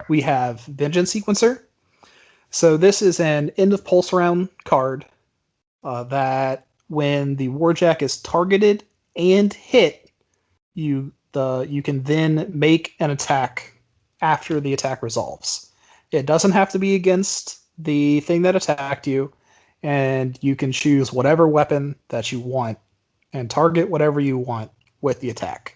we have Vengeance Sequencer. So this is an end of pulse round card that when the Warjack is targeted and hit, you can then make an attack after the attack resolves. It doesn't have to be against the thing that attacked you, and you can choose whatever weapon that you want and target whatever you want with the attack.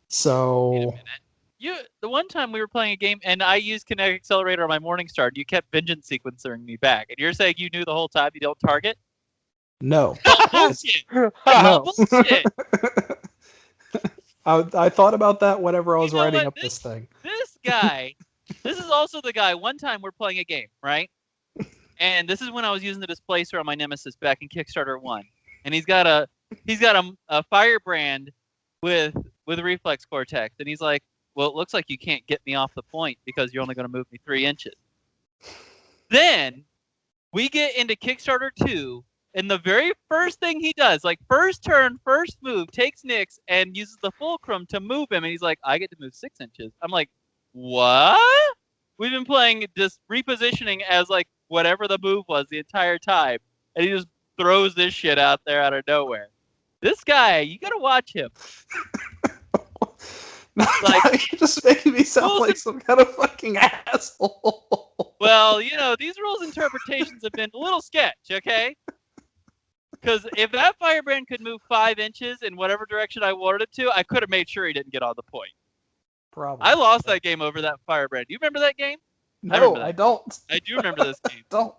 So Wait a minute. The one time we were playing a game and I used Kinetic Accelerator on my Morningstar, and you kept Vengeance Sequencering me back. And you're saying you knew the whole time you don't target? no. Bullshit! No. Bullshit! I thought about that whenever I was writing what? up this thing. This guy, this is also the guy. One time we're playing a game, right? And this is when I was using the Displacer on my Nemesis back in Kickstarter 1. And he's got a Firebrand with Reflex Cortex. And he's like, well, it looks like you can't get me off the point because you're only going to move me 3 inches. Then we get into Kickstarter 2, and the very first thing he does, like first turn, first move, takes Nyx and uses the Fulcrum to move him. And he's like, I get to move 6 inches. I'm like, what? We've been playing just repositioning as like whatever the move was the entire time. And he just throws this shit out there out of nowhere. This guy, you got to watch him. Like, you're just making me sound like some kind of fucking asshole. Well, these rules interpretations have been a little sketch, okay? Because if that Firebrand could move 5 inches in whatever direction I wanted it to, I could have made sure he didn't get on the point. Probably. I lost that game over that Firebrand. Do you remember that game? No, I don't. I do remember this game. Don't.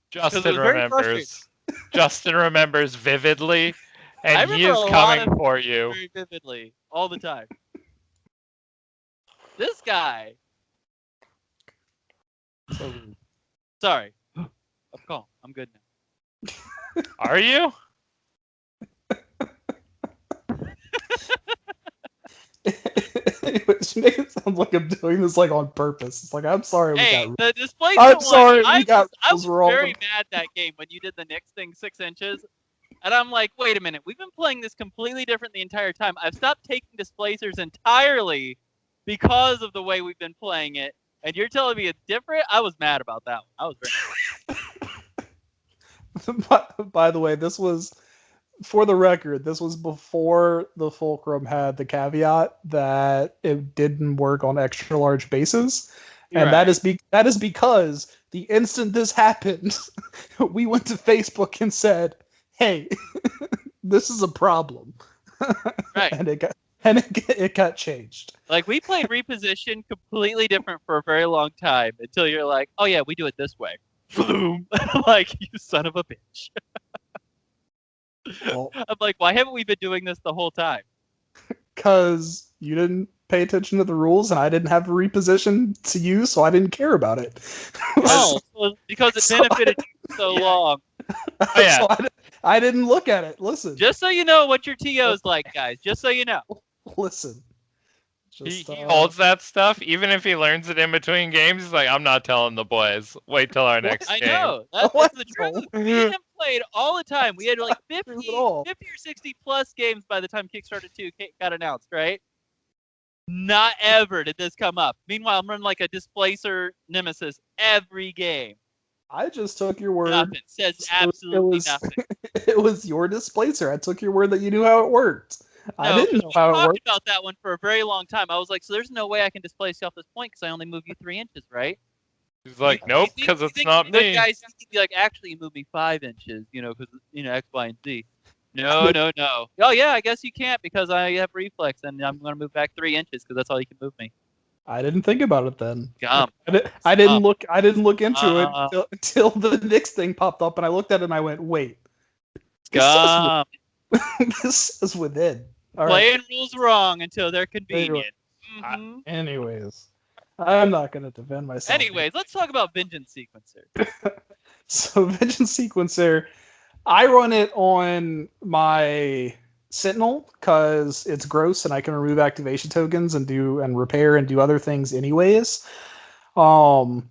Justin remembers. Justin remembers vividly, and he is coming for you. Very vividly, all the time. This guy. Sorry. I'm calm. I'm good now. Are you? Anyways, you make it sound like I'm doing this like on purpose. It's like, I'm sorry. The display. I'm sorry. I was wrong. Very mad that game when you did the Nyx thing 6 inches. And I'm like, wait a minute. We've been playing this completely different the entire time. I've stopped taking displacers entirely because of the way we've been playing it. And you're telling me it's different? I was mad about that one. I was very mad. By the way, this was, for the record, this was before the Fulcrum had the caveat that it didn't work on extra large bases. And that is because the instant this happened, we went to Facebook and said, "Hey, this is a problem." Right. And it got changed. Like, we played reposition completely different for a very long time until you're like, oh yeah, we do it this way. Boom. Like, you son of a bitch. Well, I'm like, why haven't we been doing this the whole time? because you didn't pay attention to the rules and I didn't have a reposition to use, so I didn't care about it. Oh, because it benefited you so long. Oh, yeah. So I didn't look at it. Listen. Just so you know what your TO's like, guys. Just so you know. Listen. He holds that stuff, even if he learns it in between games. He's like, I'm not telling the boys. Wait till our next I game. know. That's the truth. Me and him played all the time. We had like 50 or 60 plus games by the time Kickstarter 2 got announced, right? Not ever did this come up. Meanwhile, I'm running like a Displacer Nemesis every game. I just took your word. Nothing. Says absolutely nothing. It was your Displacer. I took your word that you knew how it worked. I didn't know how it worked. We talked about that one for a very long time. I was like, so there's no way I can displace you off this point because I only move you 3 inches, right? He's like, nope, because it's not me. Guys be like, actually, you move me 5 inches, because X, Y, and Z. No. Oh yeah, I guess you can't because I have reflex and I'm going to move back 3 inches because that's all you can move me. I didn't think about it then. I didn't look into it until the Knicks thing popped up, and I looked at it and I went, "Wait, this is within." All Playing right. rules wrong until they're convenient. Anyways, I'm not going to defend myself. Anyways, let's talk about Vengeance Sequencer. So Vengeance Sequencer, I run it on my Sentinel because it's gross and I can remove activation tokens and repair and do other things anyways. But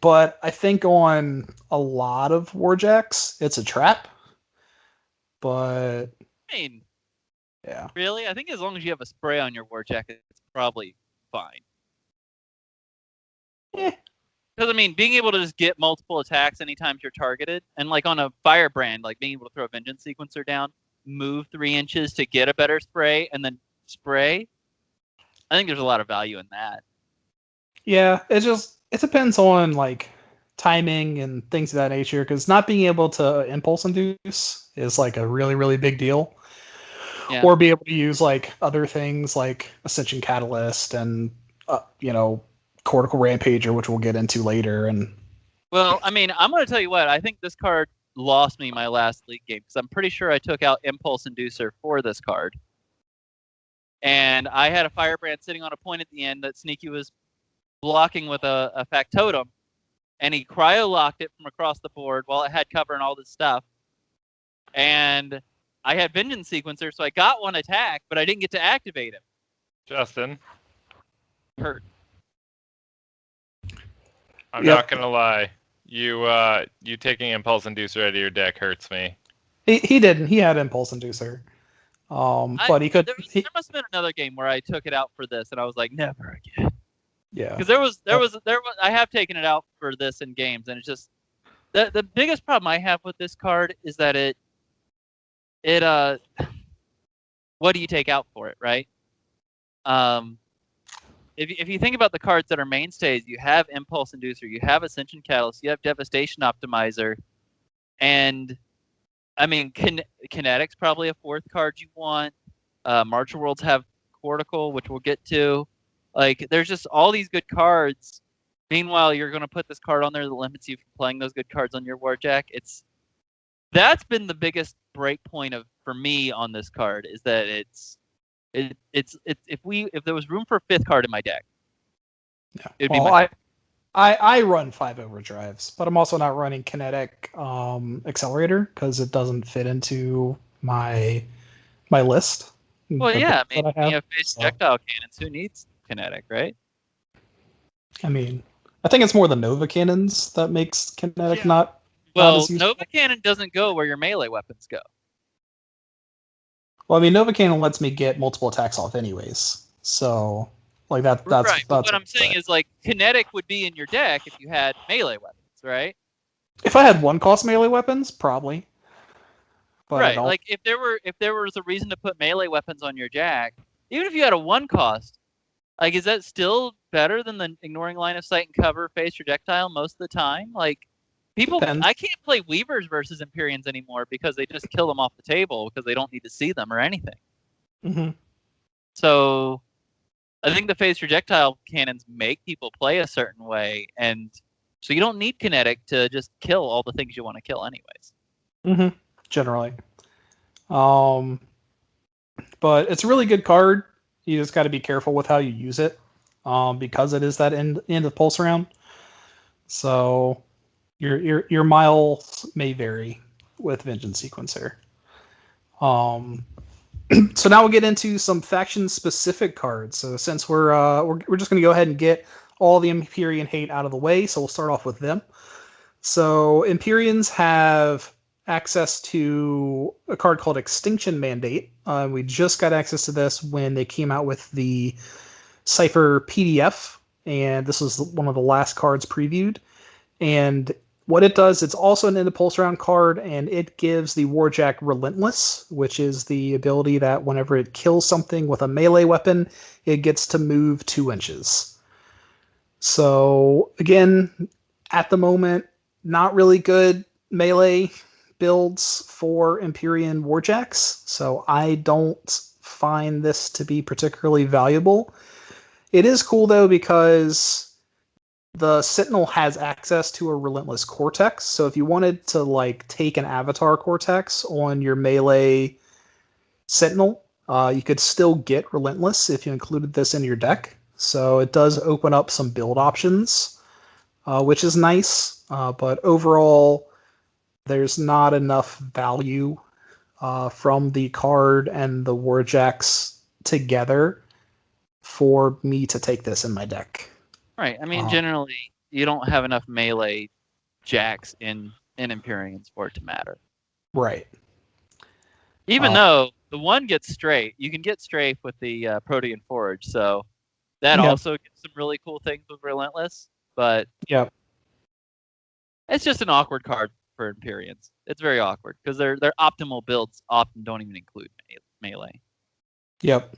I think on a lot of Warjacks, it's a trap. But I mean, yeah, really, I think as long as you have a spray on your Warjack, it's probably fine. Yeah. Because, I mean, being able to just get multiple attacks anytime you're targeted, and like on a Firebrand, like being able to throw a Vengeance Sequencer down, move 3 inches to get a better spray, and then spray, I think there's a lot of value in that. Yeah, it depends on like timing and things of that nature, because not being able to impulse induce is like a really, really big deal. Yeah. Or be able to use like other things like Ascension Catalyst and Cortical Rampager, which we'll get into later. And well, I mean, I'm going to tell you what, I think this card lost me my last League game because I'm pretty sure I took out Impulse Inducer for this card. And I had a Firebrand sitting on a point at the end that Sneaky was blocking with a Factotum, and he cryo-locked it from across the board while it had cover and all this stuff. And I had Vengeance Sequencer, so I got one attack, but I didn't get to activate him. Justin. Hurt. I'm not gonna lie. You taking Impulse Inducer out of your deck hurts me. He didn't. He had Impulse Inducer. But he could. There must have been another game where I took it out for this, and I was like, never again. Yeah. Because there was I have taken it out for this in games, and it's just the biggest problem I have with this card is that it what do you take out for it, right? If you think about the cards that are mainstays, you have Impulse Inducer, you have Ascension Catalyst, you have Devastation Optimizer, and I mean, Kinetic's probably a fourth card you want. Martial Worlds have Cortical, which we'll get to. Like, there's just all these good cards. Meanwhile, you're going to put this card on there that limits you from playing those good cards on your Warjack. That's been the biggest break point for me on this card, is that if there was room for a fifth card in my deck, it'd be I run 5 Overdrives, but I'm also not running Kinetic Accelerator because it doesn't fit into my list. Well, yeah, I mean, you have phase projectile cannons. Who needs Kinetic, right? I mean, I think it's more the Nova cannons that makes Kinetic not. Well, not Nova Cannon doesn't go where your melee weapons go. Well, I mean, Nova Cannon lets me get multiple attacks off anyways. So, like that's right. But what I'm saying is, like, Kinetic would be in your deck if you had melee weapons, right? If I had 1-cost melee weapons, probably. But right. Like, if there was a reason to put melee weapons on your Jack, even if you had a 1-cost, Like, is that still better than the ignoring line of sight and cover phase projectile most of the time? Like, people, Depends. I can't play Weavers versus Empyreans anymore because they just kill them off the table because they don't need to see them or anything. Hmm. So, I think the phase projectile cannons make people play a certain way, and so you don't need kinetic to just kill all the things you want to kill anyways. Hmm. Generally. But it's a really good card. You just got to be careful with how you use it, because it is that end of the pulse round. So your miles may vary with Vengeance Sequencer. So now we'll get into some faction specific cards. So since we're just going to go ahead and get all the Empyrean hate out of the way, so we'll start off with them. So Empyreans have access to a card called Extinction Mandate. We just got access to this when they came out with the Cypher PDF, and this was one of the last cards previewed. And what it does, it's also an end of pulse round card, and it gives the Warjack Relentless, which is the ability that whenever it kills something with a melee weapon, it gets to move 2 inches. So again, at the moment, not really good melee builds for Empyrean Warjacks, so I don't find this to be particularly valuable. It is cool though because the Sentinel has access to a Relentless Cortex, so if you wanted to like take an Avatar Cortex on your melee Sentinel, you could still get Relentless if you included this in your deck. So it does open up some build options, which is nice. But overall, there's not enough value from the card and the Warjacks together for me to take this in my deck. Right. I mean, generally, you don't have enough melee jacks in Empyreans for it to matter. Right. Even though the one gets strafe, you can get strafe with the Protean Forge, so that also gets some really cool things with Relentless. But it's just an awkward card for Empyreans. It's very awkward because their optimal builds often don't even include melee. Yep.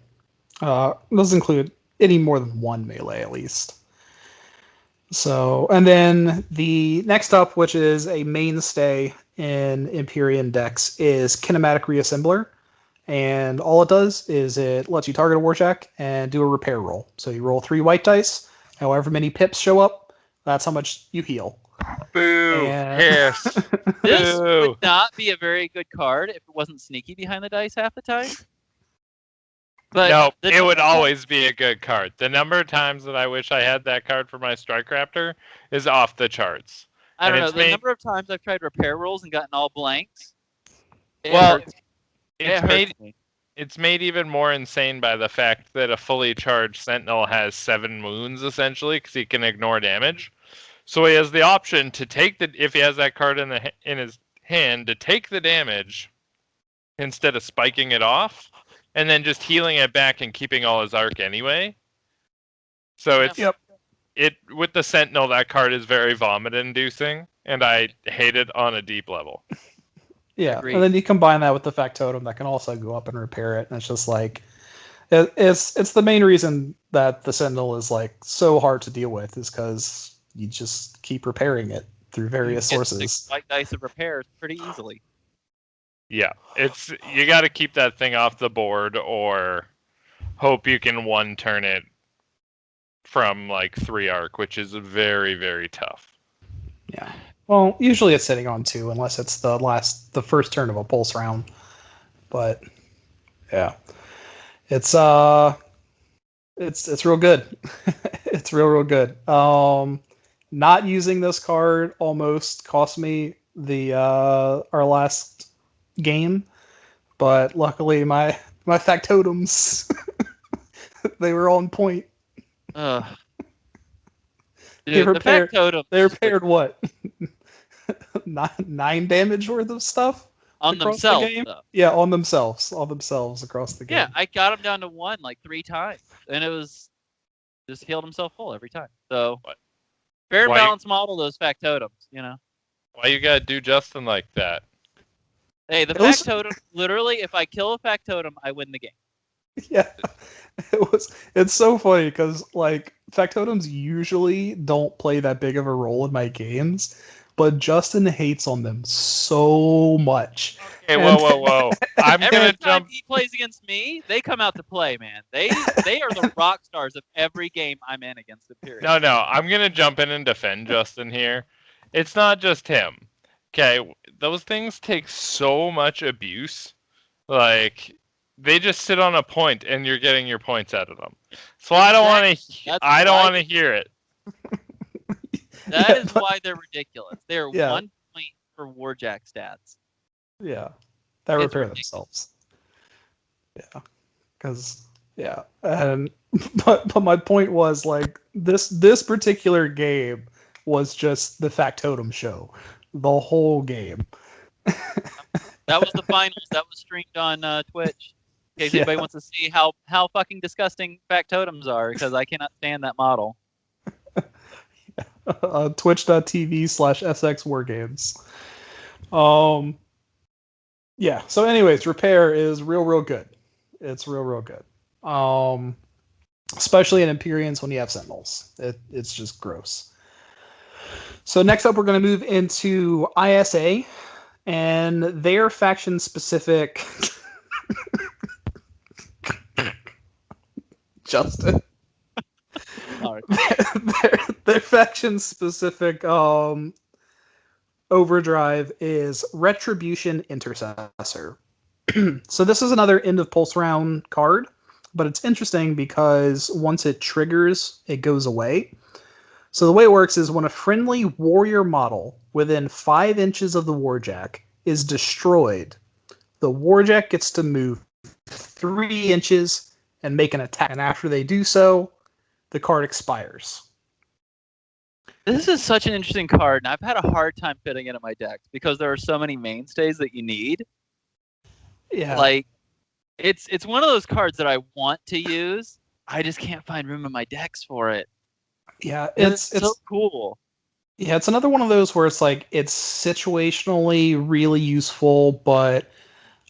Doesn't include any more than one melee at least. So, and then the next up, which is a mainstay in Empyrean decks, is Kinematic Reassembler. And all it does is it lets you target a Warjack and do a repair roll. So you roll 3 white dice. However many pips show up, that's how much you heal. Boo! And... Yes. This Boo. would not be a very good card if it wasn't sneaky behind the dice half the time. But no, it would always be a good card. The number of times that I wish I had that card for my Strike Raptor is off the charts. I don't know. The number of times I've tried repair rolls and gotten all blanks. It's made even more insane by the fact that a fully charged Sentinel has 7 wounds, essentially, because he can ignore damage. So he has the option to take if he has that card in his hand, to take the damage instead of spiking it off, and then just healing it back and keeping all his arc anyway. So with the Sentinel, that card is very vomit-inducing, and I hate it on a deep level. Yeah, agreed. And then you combine that with the Factotum that can also go up and repair it, and it's just like it's the main reason that the Sentinel is like so hard to deal with is because you just keep repairing it through various sources. 6 white dice of repairs pretty easily. Yeah, you got to keep that thing off the board or hope you can one turn it from like 3 arc, which is very, very tough. Yeah. Well, usually it's sitting on 2 unless it's the first turn of a pulse round. But yeah. It's real good. It's real good. Not using this card almost cost me the our last game, but luckily my Factotums they were on point. Dude, they repaired what? 9 damage worth of stuff on themselves. The game? Yeah, on themselves across the game. Yeah, I got him down to 1 like 3 times, and it was just healed himself full every time. So fair and balanced model those Factotums, you know. Why you gotta do Justin like that? Hey, the Factotum, literally, if I kill a Factotum, I win the game. Yeah, it's so funny because like factotums usually don't play that big of a role in my games, but Justin hates on them so much. Okay, And whoa. I'm Every gonna time jump. he plays against me, they come out to play, man. They are the rock stars of every game I'm in against Imperial. No, I'm gonna jump in and defend Justin here. It's not just him. Okay, those things take so much abuse. Like they just sit on a point, and you're getting your points out of them. So I don't want to. That's I don't why want to hear it. that Yeah, is why they're ridiculous. They are Yeah. 1 point for Warjack stats. yeah, that It's repair ridiculous. themselves. Yeah, because and but my point was like this particular game was just the factotum show, the whole game. That was the finals. That was streamed on Twitch. In case Yeah. anybody wants to see how fucking disgusting factotums are, because I cannot stand that model. Twitch.tv/Essex Wargames. Yeah. So, anyways, repair is real good. It's real good. Especially in Empyreans when you have Sentinels. It's just gross. So next up, we're going to move into ISA, and their faction specific. Justin. Sorry. their faction specific Overdrive is Retribution Intercessor. So this is another end of pulse round card, but it's interesting because once it triggers, it goes away. So the way it works is when a friendly warrior model within 5 inches of the Warjack is destroyed, the Warjack gets to move 3 inches and make an attack. And after they do so, the card expires. This is such an interesting card, and I've had a hard time fitting it in my decks because there are so many mainstays that you need. Yeah. Like, it's one of those cards that I want to use. I just can't find room in my decks for it. Yeah, It's so cool. Yeah, it's another one of those where it's like it's situationally really useful, but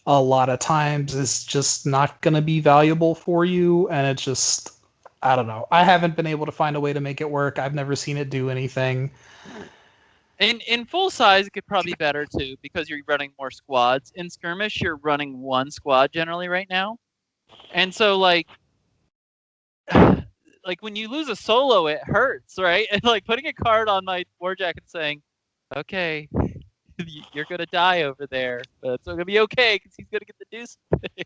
a lot of times it's just not going to be valuable for you, and it's just I don't know. I haven't been able to find a way to make it work. I've never seen it do anything. In full size, it could probably be better too because you're running more squads. In skirmish, you're running 1 squad generally right now, and so like when you lose a solo, it hurts, right? And like putting a card on my Warjack and saying, "Okay, you're gonna die over there, but it's gonna be okay because he's gonna get to do something."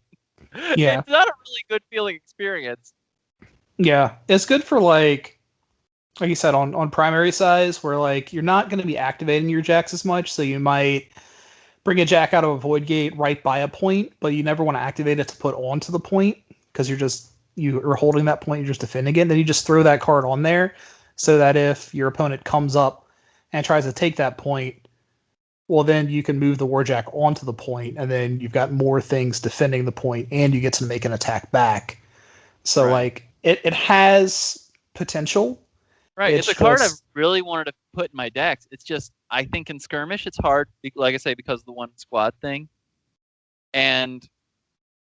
Yeah. It's not a really good feeling experience. Yeah, it's good for like you said on primary size where like you're not going to be activating your jacks as much, so you might bring a jack out of a void gate right by a point, but you never want to activate it to put onto the point because you're holding that point, you're just defending it. Then you just throw that card on there so that if your opponent comes up and tries to take that point, well then you can move the warjack onto the point, and then you've got more things defending the point, and you get to make an attack back. So Right. like it has potential. Right, It's it's a card I just- really wanted to put in my decks. It's just I think in skirmish it's hard, like I say, because of the 1 squad thing. And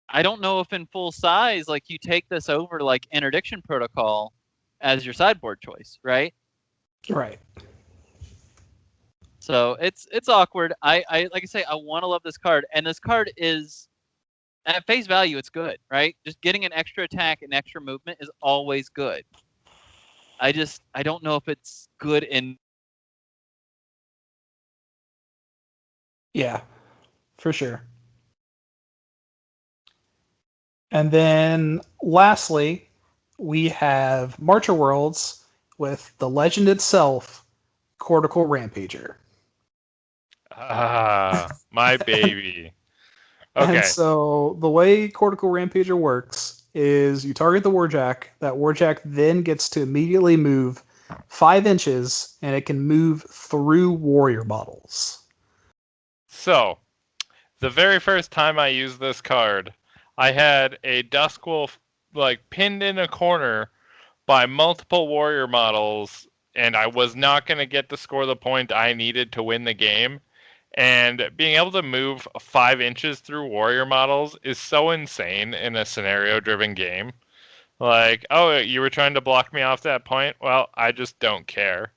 I don't know if in full size, like you take this over to like Interdiction Protocol as your sideboard choice, right? Right. So it's awkward. I like I say, I want to love this card, and this card is at face value, it's good, right? Just getting an extra attack and extra movement is always good. I don't know if it's good in. Yeah, for sure. And then lastly, we have Marcher Worlds with the legend itself, Cortical Rampager. Ah, my baby. Okay. And so the way Cortical Rampager works is you target the Warjack. That Warjack then gets to immediately move 5 inches, and it can move through warrior models. So, the very first time I used this card, I had a Duskwolf like pinned in a corner by multiple warrior models, and I was not going to get to score the point I needed to win the game. And being able to move 5 inches through warrior models is so insane in a scenario-driven game. Like, oh, you were trying to block me off that point? Well, I just don't care.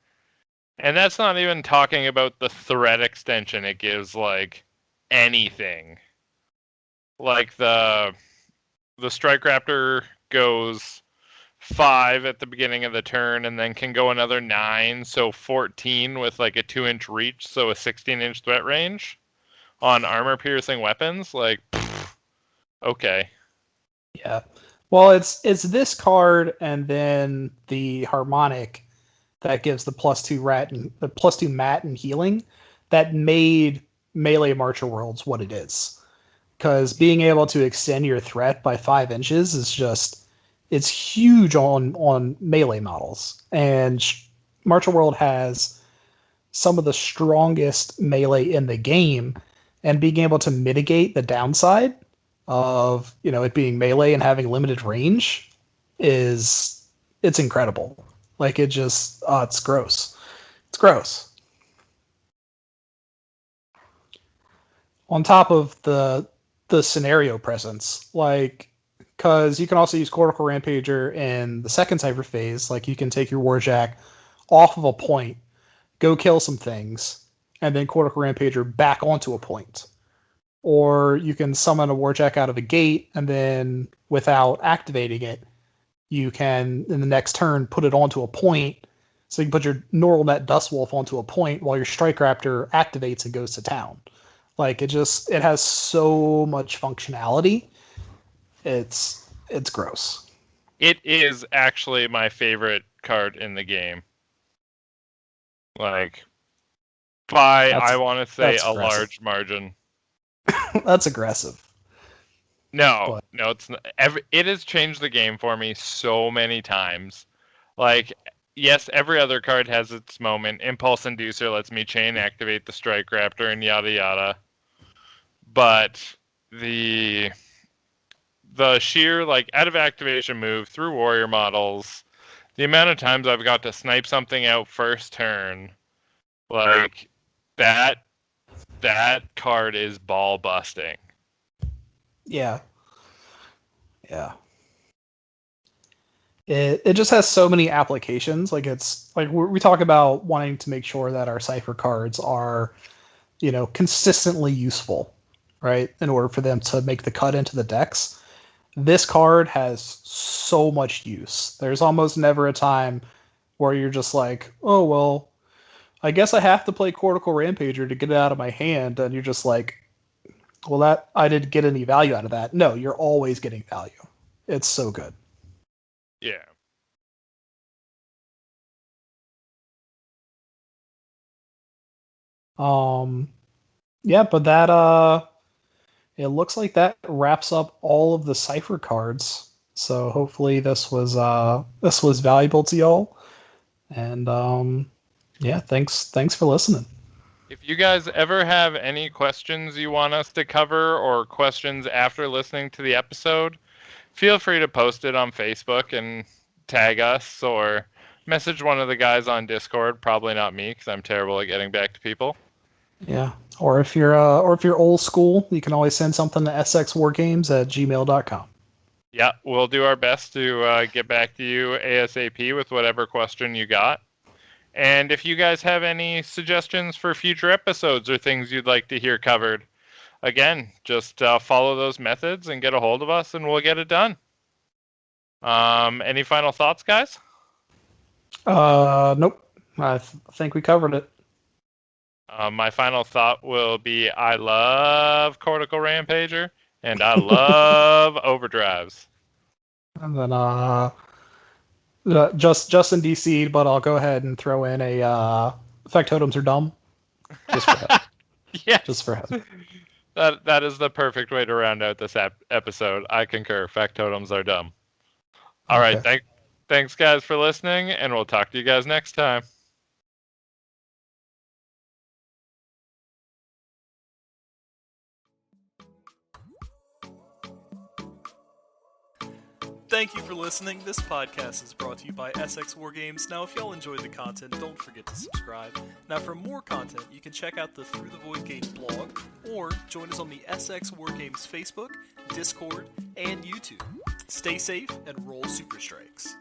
And that's not even talking about the threat extension it gives, like, anything. Like, the Strike Raptor goes 5 at the beginning of the turn and then can go another 9, so 14 with, like, a 2-inch reach, so a 16-inch threat range on armor-piercing weapons. Like, okay. Yeah. Well, it's this card and then the harmonic that gives the +2 mat and healing that made melee Marcher Worlds what it is. Because being able to extend your threat by 5 inches is just it's huge on melee models. And Marcher World has some of the strongest melee in the game, and being able to mitigate the downside of it being melee and having limited range it's incredible. Like it's gross. It's gross. On top of the scenario presence, like because you can also use Cortical Rampager in the second Cypher phase. Like you can take your Warjack off of a point, go kill some things, and then Cortical Rampager back onto a point. Or you can summon a Warjack out of a gate, and then without activating it, you can in the next turn put it onto a point. So you can put your Neural Net Dustwolf onto a point while your Strike Raptor activates and goes to town. Like it has so much functionality. It's gross. It is actually my favorite card in the game. Like, by, I want to say, that's a aggressive. large margin. That's aggressive. No, But no, it's not. It has changed the game for me so many times. Like, yes, every other card has its moment. Impulse Inducer lets me chain activate the Strike Raptor and yada yada. But the sheer, like, out of activation move through warrior models, the amount of times I've got to snipe something out first turn, like, that card is ball busting. yeah. Yeah. It just has so many applications. Like it's like we talk about wanting to make sure that our cipher cards are, consistently useful, right? In order for them to make the cut into the decks. This card has so much use. There's almost never a time where you're just like, oh well, I guess I have to play Cortical Rampager to get it out of my hand, and you're just like, well, that I didn't get any value out of that. No, you're always getting value. It's so good. Yeah. Yeah, but that it looks like that wraps up all of the cipher cards. So hopefully this was valuable to y'all. And yeah, thanks for listening. If you guys ever have any questions you want us to cover or questions after listening to the episode, feel free to post it on Facebook and tag us or message one of the guys on Discord. Probably not me because I'm terrible at getting back to people. Yeah. Or if you're old school, you can always send something to sxwargames@gmail.com. Yeah, we'll do our best to get back to you ASAP with whatever question you got. And if you guys have any suggestions for future episodes or things you'd like to hear covered, again, just follow those methods and get a hold of us and we'll get it done. Any final thoughts, guys? Nope. I think we covered it. My final thought will be I love Cortical Rampager and I love Overdrives. And then just in DC, but I'll go ahead and throw in a Factotums are dumb. Just for him. Yes. Just for him. That is the perfect way to round out this episode. I concur. Factotums are dumb. All right. Thanks, guys, for listening, and we'll talk to you guys next time. Thank you for listening. This podcast is brought to you by Essex War Games. Now, if y'all enjoyed the content, don't forget to subscribe. Now, for more content, you can check out the Through the Void Gate blog, or join us on the Essex War Games Facebook, Discord, and YouTube. Stay safe and roll super strikes.